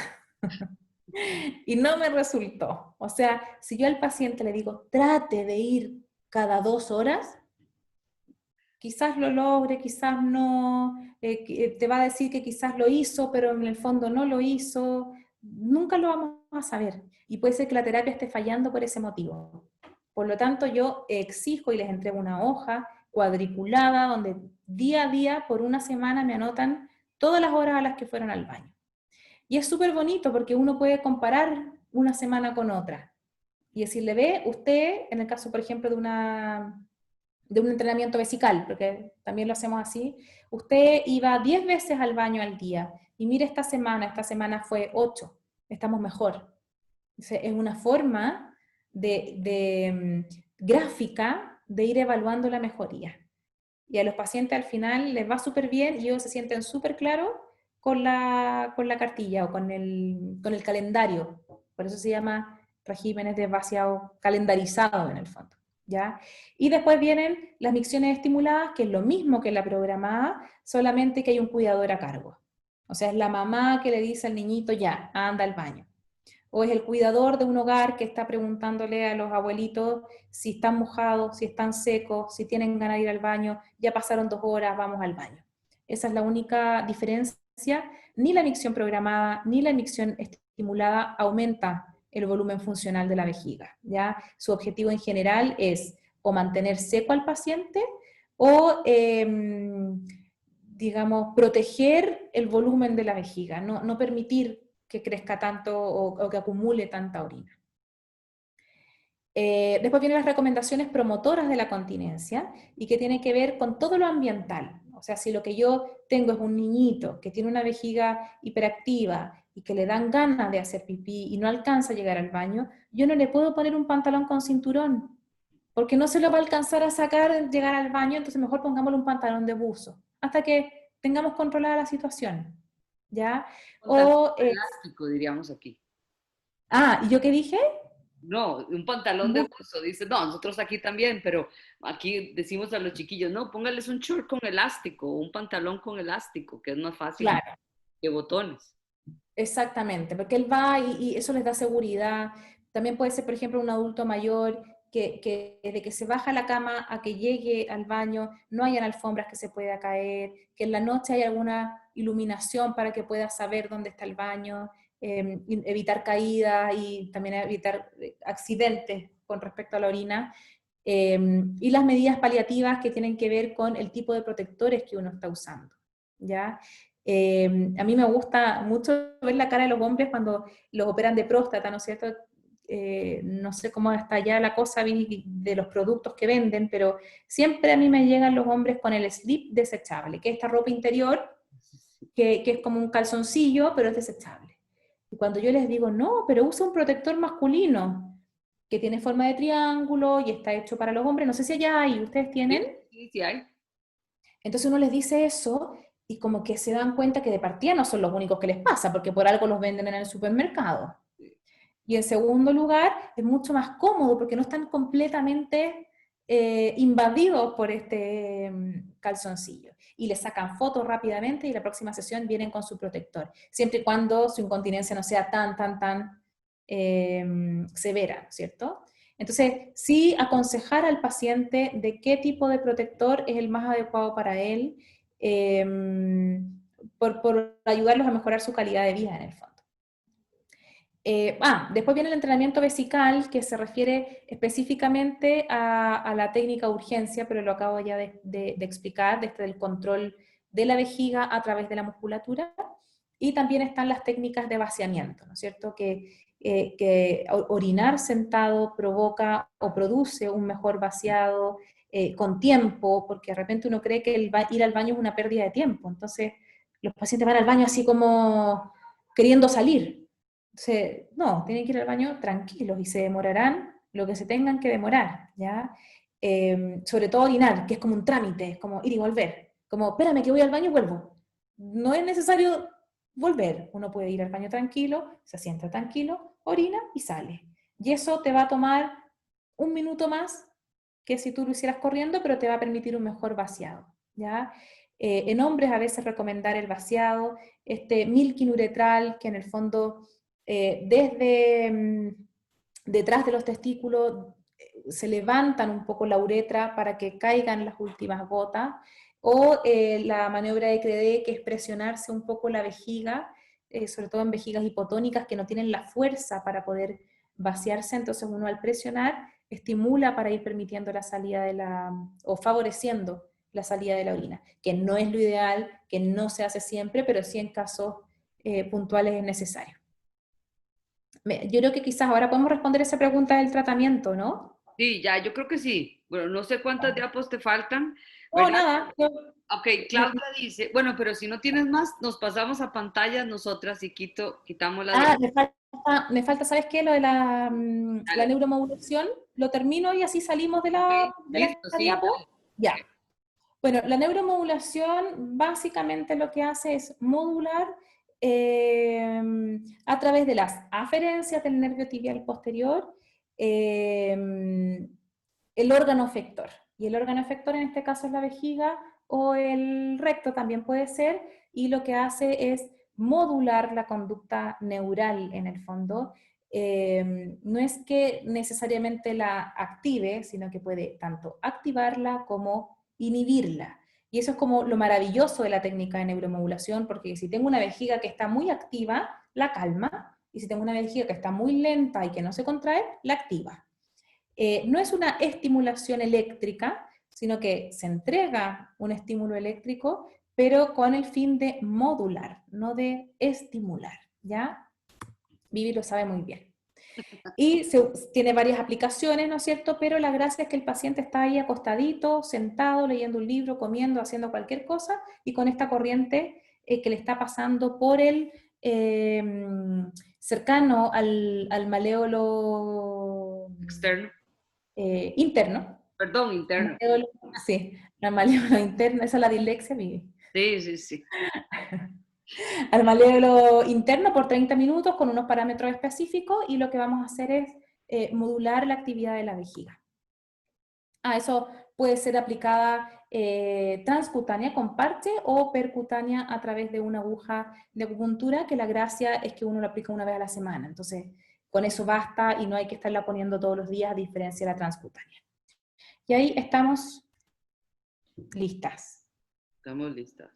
y no me resultó. O sea, si yo al paciente le digo, trate de ir cada 2 horas, quizás lo logre, quizás no, te va a decir que quizás lo hizo, pero en el fondo no lo hizo, nunca lo vamos a saber. Y puede ser que la terapia esté fallando por ese motivo. Por lo tanto, yo exijo y les entrego una hoja cuadriculada donde día a día, por una semana, me anotan todas las horas a las que fueron al baño. Y es súper bonito porque uno puede comparar una semana con otra y decirle, ve, usted, en el caso, por ejemplo, de un entrenamiento vesical, porque también lo hacemos así, usted iba 10 veces al baño al día, y mire esta semana fue 8, estamos mejor. Es una forma gráfica de ir evaluando la mejoría. Y a los pacientes al final les va súper bien y ellos se sienten súper claros con la cartilla o con el calendario. Por eso se llama regímenes de vaciado calendarizado en el fondo. ¿Ya? Y después vienen las micciones estimuladas, que es lo mismo que la programada, solamente que hay un cuidador a cargo. O sea, es la mamá que le dice al niñito, ya, anda al baño. O es el cuidador de un hogar que está preguntándole a los abuelitos si están mojados, si están secos, si tienen ganas de ir al baño, ya pasaron 2 horas, vamos al baño. Esa es la única diferencia. Ni la micción programada ni la micción estimulada aumenta el volumen funcional de la vejiga, ¿ya? Su objetivo en general es o mantener seco al paciente o, digamos, proteger el volumen de la vejiga, no permitir que crezca tanto o que acumule tanta orina. Después vienen las recomendaciones promotoras de la continencia y que tiene que ver con todo lo ambiental. O sea, si lo que yo tengo es un niñito que tiene una vejiga hiperactiva y que le dan ganas de hacer pipí y no alcanza a llegar al baño, yo no le puedo poner un pantalón con cinturón, porque no se lo va a alcanzar a sacar, llegar al baño, entonces mejor pongámosle un pantalón de buzo, hasta que tengamos controlada la situación, ¿ya? Pantalón elástico, diríamos aquí. ¿Y yo qué dije? No, un pantalón de buzo, dice, no, nosotros aquí también, pero aquí decimos a los chiquillos, no, póngales un short con elástico, un pantalón con elástico, que es más fácil Claro, que botones. exactamente, porque él va y eso les da seguridad. También puede ser, por ejemplo, un adulto mayor que desde que se baja a la cama a que llegue al baño no hayan alfombras que se pueda caer, que en la noche haya alguna iluminación para que pueda saber dónde está el baño, evitar caídas y también evitar accidentes con respecto a la orina. Y las medidas paliativas que tienen que ver con el tipo de protectores que uno está usando, ¿ya? A mí me gusta mucho ver la cara de los hombres cuando los operan de próstata, ¿no es cierto? No sé cómo está ya la cosa de los productos que venden, pero siempre a mí me llegan los hombres con el slip desechable, que es esta ropa interior, que es como un calzoncillo, pero es desechable. Y cuando yo les digo, no, pero usa un protector masculino, que tiene forma de triángulo y está hecho para los hombres. No sé si allá hay, ¿ustedes tienen? Sí, sí hay. Entonces uno les dice eso y como que se dan cuenta que de partida no son los únicos que les pasa, porque por algo los venden en el supermercado. Y en segundo lugar, es mucho más cómodo porque no están completamente invadidos por este calzoncillo. Y le sacan fotos rápidamente y la próxima sesión vienen con su protector, siempre y cuando su incontinencia no sea tan severa, ¿cierto? Entonces, sí aconsejar al paciente de qué tipo de protector es el más adecuado para él, eh, por ayudarlos a mejorar su calidad de vida en el fondo. Después viene el entrenamiento vesical, que se refiere específicamente a la técnica urgencia, pero lo acabo ya de explicar, desde el control de la vejiga a través de la musculatura. Y también están las técnicas de vaciamiento, ¿no es cierto? Que orinar sentado provoca o produce un mejor vaciado con tiempo, porque de repente uno cree que ir al baño es una pérdida de tiempo. Entonces, los pacientes van al baño así como queriendo salir. Entonces, no, tienen que ir al baño tranquilos y se demorarán lo que se tengan que demorar, ¿ya? Sobre todo orinar, que es como un trámite, es como ir y volver. Como, espérame que voy al baño y vuelvo. No es necesario volver. Uno puede ir al baño tranquilo, se sienta tranquilo, orina y sale. Y eso te va a tomar un minuto más que si tú lo hicieras corriendo, pero te va a permitir un mejor vaciado, ¿ya? En hombres a veces recomendar el vaciado, este milquinuretral, que en el fondo desde detrás de los testículos se levantan un poco la uretra para que caigan las últimas gotas, o la maniobra de Credé, que es presionarse un poco la vejiga, sobre todo en vejigas hipotónicas que no tienen la fuerza para poder vaciarse, entonces uno al presionar estimula para ir permitiendo la salida o favoreciendo la salida de la orina, que no es lo ideal, que no se hace siempre, pero sí en casos puntuales es necesario. Yo creo que quizás ahora podemos responder esa pregunta del tratamiento, ¿no? Sí, ya, yo creo que sí. Bueno, no sé cuántas diapos te faltan, No, ¿verdad? nada. Ok, Claudia dice, bueno, pero si no tienes más, nos pasamos a pantallas nosotras y quitamos la diapositiva. Me falta, ¿sabes qué? Lo de la Dale. neuromodulación, lo termino y así salimos de Ok, la listo, sí, diapo. dale. Ya. Bueno, la neuromodulación básicamente lo que hace es modular eh, a través de las aferencias del nervio tibial posterior el órgano efector. Y el órgano efector en este caso es la vejiga o el recto también puede ser, y lo que hace es modular la conducta neural en el fondo. No es que necesariamente la active, sino que puede tanto activarla como inhibirla. Y eso es como lo maravilloso de la técnica de neuromodulación, porque si tengo una vejiga que está muy activa, la calma, y si tengo una vejiga que está muy lenta y que no se contrae, la activa. No es una estimulación eléctrica, sino que se entrega un estímulo eléctrico, pero con el fin de modular, no de estimular, ¿ya? Vivi lo sabe muy bien. Y tiene varias aplicaciones, ¿no es cierto? Pero la gracia es que el paciente está ahí acostadito, sentado, leyendo un libro, comiendo, haciendo cualquier cosa, y con esta corriente que le está pasando por el eh, cercano al maléolo Externo, interno. perdón, interno. Sí, al maléolo interno, esa es la dislexia, Vivi. Sí, sí, sí. Al maléolo interno por 30 minutos con unos parámetros específicos, y lo que vamos a hacer es modular la actividad de la vejiga. Eso puede ser aplicada transcutánea con parche o percutánea a través de una aguja de acupuntura, que la gracia es que uno lo aplica una vez a la semana. Entonces, con eso basta y no hay que estarla poniendo todos los días, a diferencia de la transcutánea. Y ahí estamos listas. Estamos listas.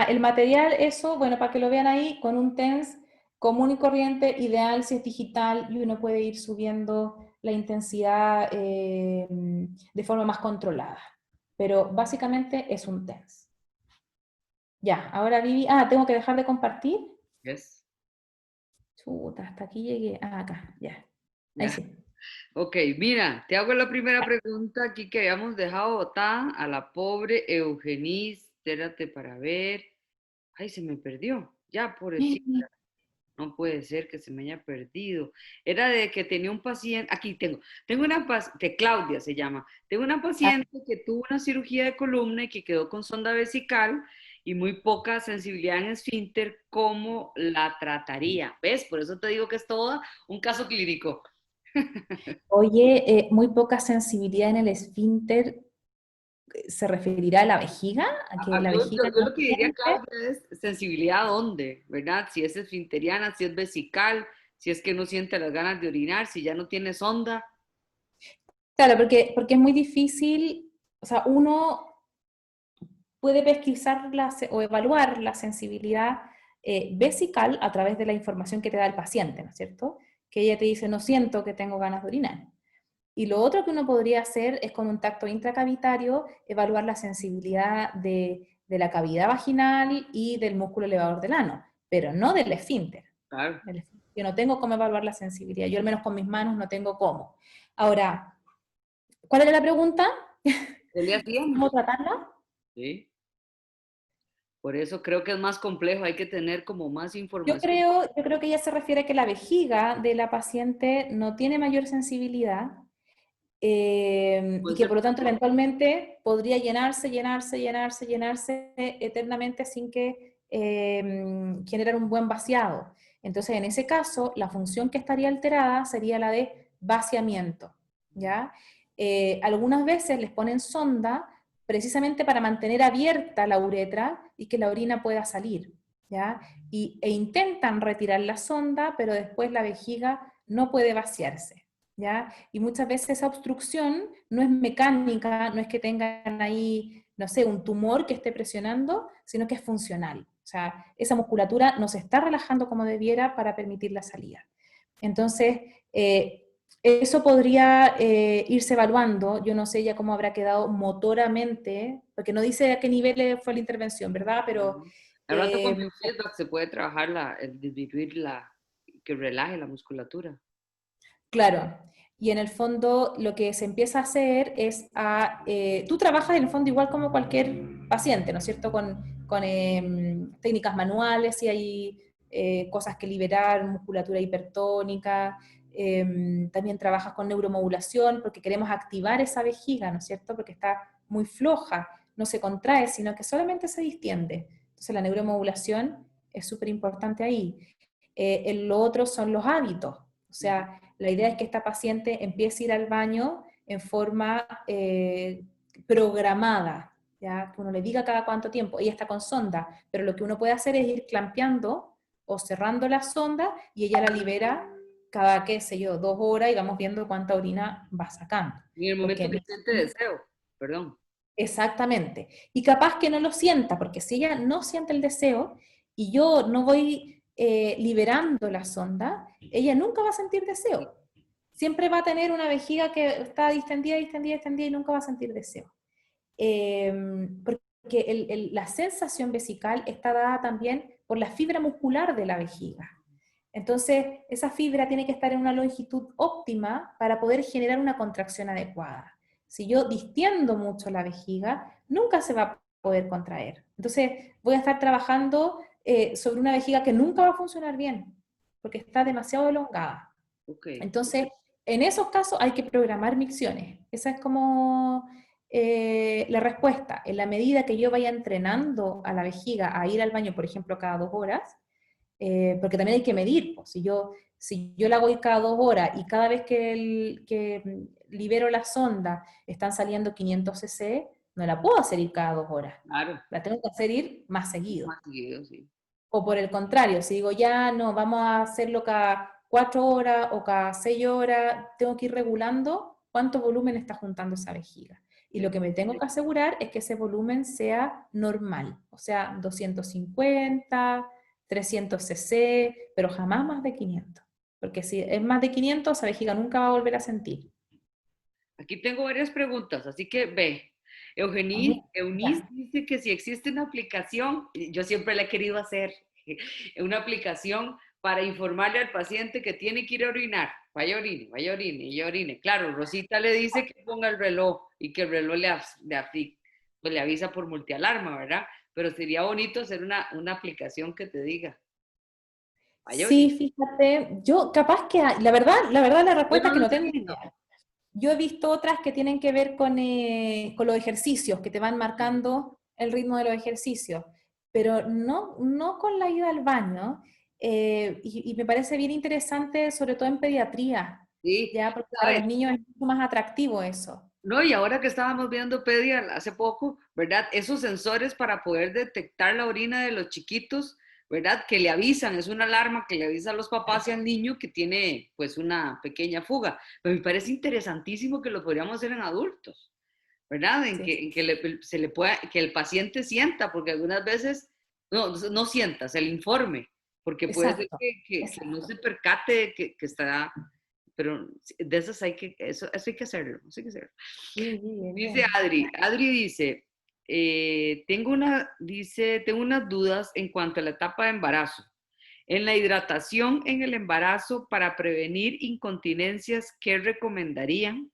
El material, eso, bueno, para que lo vean ahí, con un TENS común y corriente, ideal si es digital, y uno puede ir subiendo la intensidad de forma más controlada. Pero básicamente es un TENS. Ya, ahora Vivi, tengo que dejar de compartir. Yes. Chuta, hasta aquí llegué. Acá, ya. Ahí Ya. sí. Ok, mira, te hago la primera pregunta aquí que habíamos dejado botada a la pobre Eugenie. Espérate para ver. Ay, se me perdió. Ya, pobrecita. No puede ser que se me haya perdido. Era de que tenía un paciente, aquí tengo una paciente, de Claudia se llama, tengo una Ah, paciente que tuvo una cirugía de columna y que quedó con sonda vesical y muy poca sensibilidad en esfínter. ¿Cómo la trataría? ¿Ves? Por eso te digo que es todo un caso clínico. oye, muy poca sensibilidad en el esfínter, ¿se referirá a la vejiga? ¿A que la vejiga Yo no lo que diría, siente? Claudia, es sensibilidad a dónde, ¿verdad? Si es esfinteriana, si es vesical, si es que no siente las ganas de orinar, si ya no tiene sonda. Claro, porque es muy difícil, o sea, uno puede pesquisar o evaluar la sensibilidad vesical a través de la información que te da el paciente, ¿no es cierto? Que ella te dice, no siento que tengo ganas de orinar. Y lo otro que uno podría hacer es con un tacto intracavitario evaluar la sensibilidad de la cavidad vaginal y del músculo elevador del ano, pero no del esfínter. Claro. Yo no tengo cómo evaluar la sensibilidad, yo al menos con mis manos no tengo cómo. Ahora, ¿cuál era la pregunta? ¿Qué le hacíamos? ¿Cómo tratarla? Sí. Por eso creo que es más complejo, hay que tener como más Yo información. creo, yo creo que ella se refiere a que la vejiga de la paciente no tiene mayor sensibilidad y Puede que ser, por lo tanto eventualmente podría llenarse, llenarse, llenarse, llenarse eternamente sin que generar un buen vaciado. Entonces, en ese caso, la función que estaría alterada sería la de vaciamiento, ¿ya? Algunas veces les ponen sonda precisamente para mantener abierta la uretra y que la orina pueda salir, ¿ya? E intentan retirar la sonda, pero después la vejiga no puede vaciarse, ¿ya? Y muchas veces esa obstrucción no es mecánica, no es que tengan ahí, no sé, un tumor que esté presionando, sino que es funcional. O sea, esa musculatura no se está relajando como debiera para permitir la salida. Entonces, eso podría irse evaluando. Yo no sé ya cómo habrá quedado motoramente, porque no dice a qué nivel fue la intervención, ¿verdad? Pero ¿no? Al rato con eh, biofeedback se puede trabajar el disminuir que relaje la musculatura. claro, y en el fondo lo que se empieza a hacer es tú trabajas en el fondo igual como cualquier paciente, ¿no es cierto? Con técnicas manuales, y hay cosas que liberar, musculatura hipertónica, también trabajas con neuromodulación porque queremos activar esa vejiga, ¿no es cierto? Porque está muy floja, no se contrae, sino que solamente se distiende. Entonces la neuromodulación es súper importante ahí. Lo otro son los hábitos, o sea, la idea es que esta paciente empiece a ir al baño en forma programada, ¿ya? Que uno le diga cada cuánto tiempo. Ella está con sonda, pero lo que uno puede hacer es ir clampeando o cerrando la sonda y ella la libera cada, qué sé yo, 2 horas y vamos viendo cuánta orina va sacando. Y en el momento que Porque siente deseo, perdón. exactamente. Y capaz que no lo sienta, porque si ella no siente el deseo y yo no voy liberando la sonda, ella nunca va a sentir deseo. Siempre va a tener una vejiga que está distendida, distendida, distendida y nunca va a sentir deseo. Porque la sensación vesical está dada también por la fibra muscular de la vejiga. Entonces, esa fibra tiene que estar en una longitud óptima para poder generar una contracción adecuada. Si yo distiendo mucho la vejiga, nunca se va a poder contraer. Entonces, voy a estar trabajando sobre una vejiga que nunca va a funcionar bien, porque está demasiado elongada. Ok. Entonces, en esos casos hay que programar micciones. Esa es como la respuesta. En la medida que yo vaya entrenando a la vejiga a ir al baño, por ejemplo, cada 2 horas, porque también hay que medir, pues, si yo la voy cada 2 horas y cada vez que libero la sonda están saliendo 500 cc, no la puedo hacer ir cada 2 horas, Claro, la tengo que hacer ir más seguido. más seguido, sí. O por el contrario, si digo ya no, vamos a hacerlo cada 4 horas o cada 6 horas, tengo que ir regulando cuánto volumen está juntando esa vejiga. Y lo que me tengo que asegurar es que ese volumen sea normal, o sea, 250, 300 cc, pero jamás más de 500. Porque si es más de 500, esa vejiga nunca va a volver a sentir. Aquí tengo varias preguntas, así que ve. Oye, Eunice ya. dice que si existe una aplicación, yo siempre la he querido hacer, una aplicación para informarle al paciente que tiene que ir a orinar. Vaya orine y orine. Claro, Rosita le dice que ponga el reloj y que el reloj pues le avisa por multialarma, ¿verdad? Pero sería bonito hacer una aplicación que te diga. Vaya Sí, ahorita. fíjate, yo capaz que, la Yo respuesta no es que no los he tengo visto. idea. Yo he visto otras que tienen que ver con los ejercicios, que te van marcando el ritmo de los ejercicios, pero no con la ida al baño. Y me parece bien interesante, sobre todo en pediatría, Sí, ya, porque para ¿sabes? los niños es mucho más atractivo eso. No, y ahora que estábamos viendo Pedia hace poco, ¿verdad? Esos sensores para poder detectar la orina de los chiquitos, ¿verdad? Que le avisan, es una alarma que le avisa a los papás y al niño que tiene pues una pequeña fuga. Pero me parece interesantísimo que lo podríamos hacer en adultos, ¿verdad? Sí, Se le pueda, que el paciente sienta, porque algunas veces, no sienta, se le informe, porque puede ser exacto, que no exacto. se percate de que está, pero de esas eso hay que hacerlo, eso hay que hacerlo. Sí, bien, Dice bien. Adri dice, tengo unas dudas en cuanto a la etapa de embarazo. En la hidratación en el embarazo para prevenir incontinencias, ¿qué recomendarían?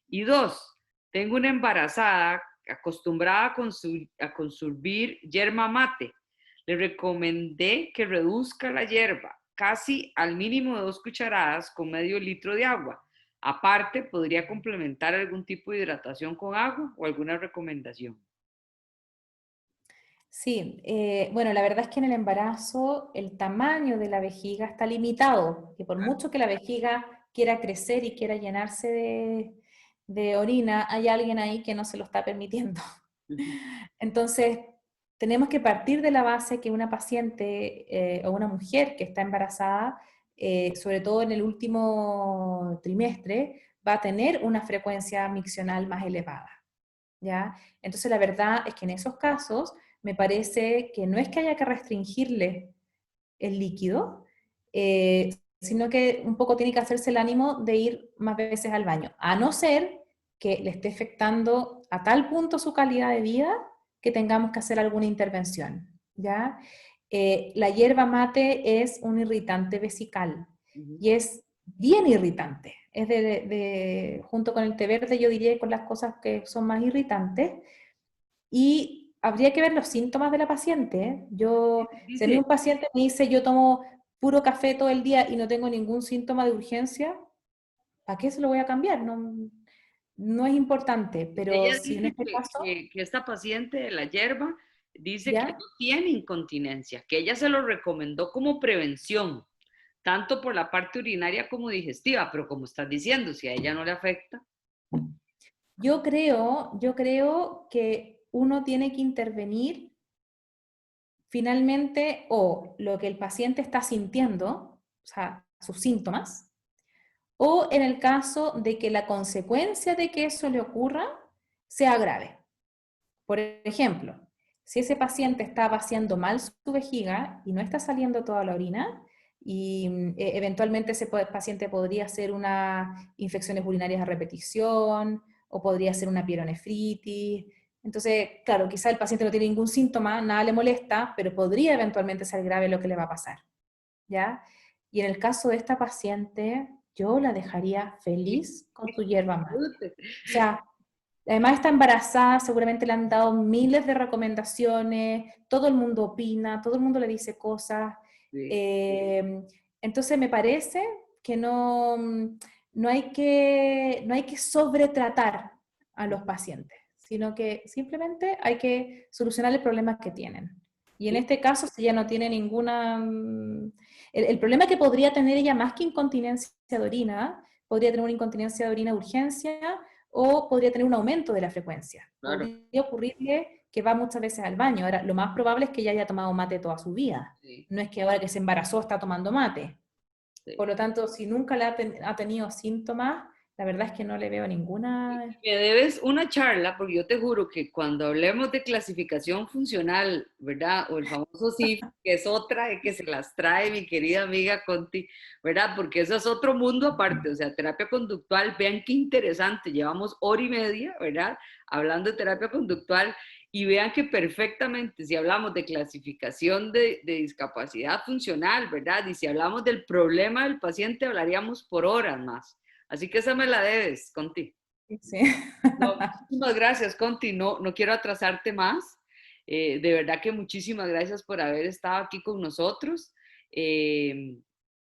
Y dos, tengo una embarazada acostumbrada a consumir yerba mate. Le recomendé que reduzca la hierba casi al mínimo de 2 cucharadas con medio litro de agua. Aparte, podría complementar algún tipo de hidratación con agua o alguna recomendación. Sí, bueno, la verdad es que en el embarazo el tamaño de la vejiga está limitado, que por mucho que la vejiga quiera crecer y quiera llenarse de orina, hay alguien ahí que no se lo está permitiendo. Entonces, tenemos que partir de la base que una paciente o una mujer que está embarazada, sobre todo en el último trimestre, va a tener una frecuencia miccional más elevada. ¿Ya? Entonces, la verdad es que en esos casos me parece que no es que haya que restringirle el líquido, sino que un poco tiene que hacerse el ánimo de ir más veces al baño, a no ser que le esté afectando a tal punto su calidad de vida que tengamos que hacer alguna intervención, ¿ya? La hierba mate es un irritante vesical Ujú. y es bien irritante. Es junto con el té verde, yo diría, con las cosas que son más irritantes. Y habría que ver los síntomas de la paciente. ¿Eh? Si a mí Dice, un paciente me dice, yo tomo puro café todo el día y no tengo ningún síntoma de urgencia, ¿para qué se lo voy a cambiar? No es importante, pero ella si en dice este caso, que esta paciente de la hierba dice que ¿ya? no tiene incontinencia, que ella se lo recomendó como prevención, tanto por la parte urinaria como digestiva, pero como estás diciendo, si a ella no le afecta. Yo creo que uno tiene que intervenir finalmente o lo que el paciente está sintiendo, o sea, sus síntomas, o en el caso de que la consecuencia de que eso le ocurra sea grave. Por ejemplo, si ese paciente está vaciando mal su vejiga y no está saliendo toda la orina, y eventualmente ese paciente podría hacer unas infecciones urinarias a repetición o podría ser una pielonefritis. Entonces, claro, quizá el paciente no tiene ningún síntoma, nada le molesta, pero podría eventualmente ser grave lo que le va a pasar. ¿Ya? Y en el caso de esta paciente, yo la dejaría feliz con su hierba mate. O sea, además está embarazada, seguramente le han dado miles de recomendaciones, todo el mundo opina, todo el mundo le dice cosas. Sí. eh, entonces me parece que no hay que sobretratar a los pacientes, sino que simplemente hay que solucionar el problema que tienen. Y en Sí, este caso, si ella no tiene ninguna... el problema que podría tener ella más que incontinencia de orina, podría tener una incontinencia de orina de urgencia o podría tener un aumento de la frecuencia. claro. Podría ocurrirle que va muchas veces al baño. Ahora, lo más probable es que ella haya tomado mate toda su vida. Sí, No es que ahora que se embarazó está tomando mate. sí. Por lo tanto, si nunca ha tenido síntomas, la verdad es que no le veo ninguna... Me debes una charla, porque yo te juro que cuando hablemos de clasificación funcional, ¿verdad? O el famoso CIF, que es otra de que se las trae mi querida amiga Conti, ¿verdad? Porque eso es otro mundo aparte, o sea, terapia conductual, vean qué interesante, llevamos hora y media, ¿verdad? Hablando de terapia conductual y vean que perfectamente, si hablamos de clasificación de discapacidad funcional, ¿verdad? Y si hablamos del problema del paciente, hablaríamos por horas más. Así que esa me la debes, Conti. Sí. No, muchísimas gracias, Conti. No quiero atrasarte más. De verdad que muchísimas gracias por haber estado aquí con nosotros. eh,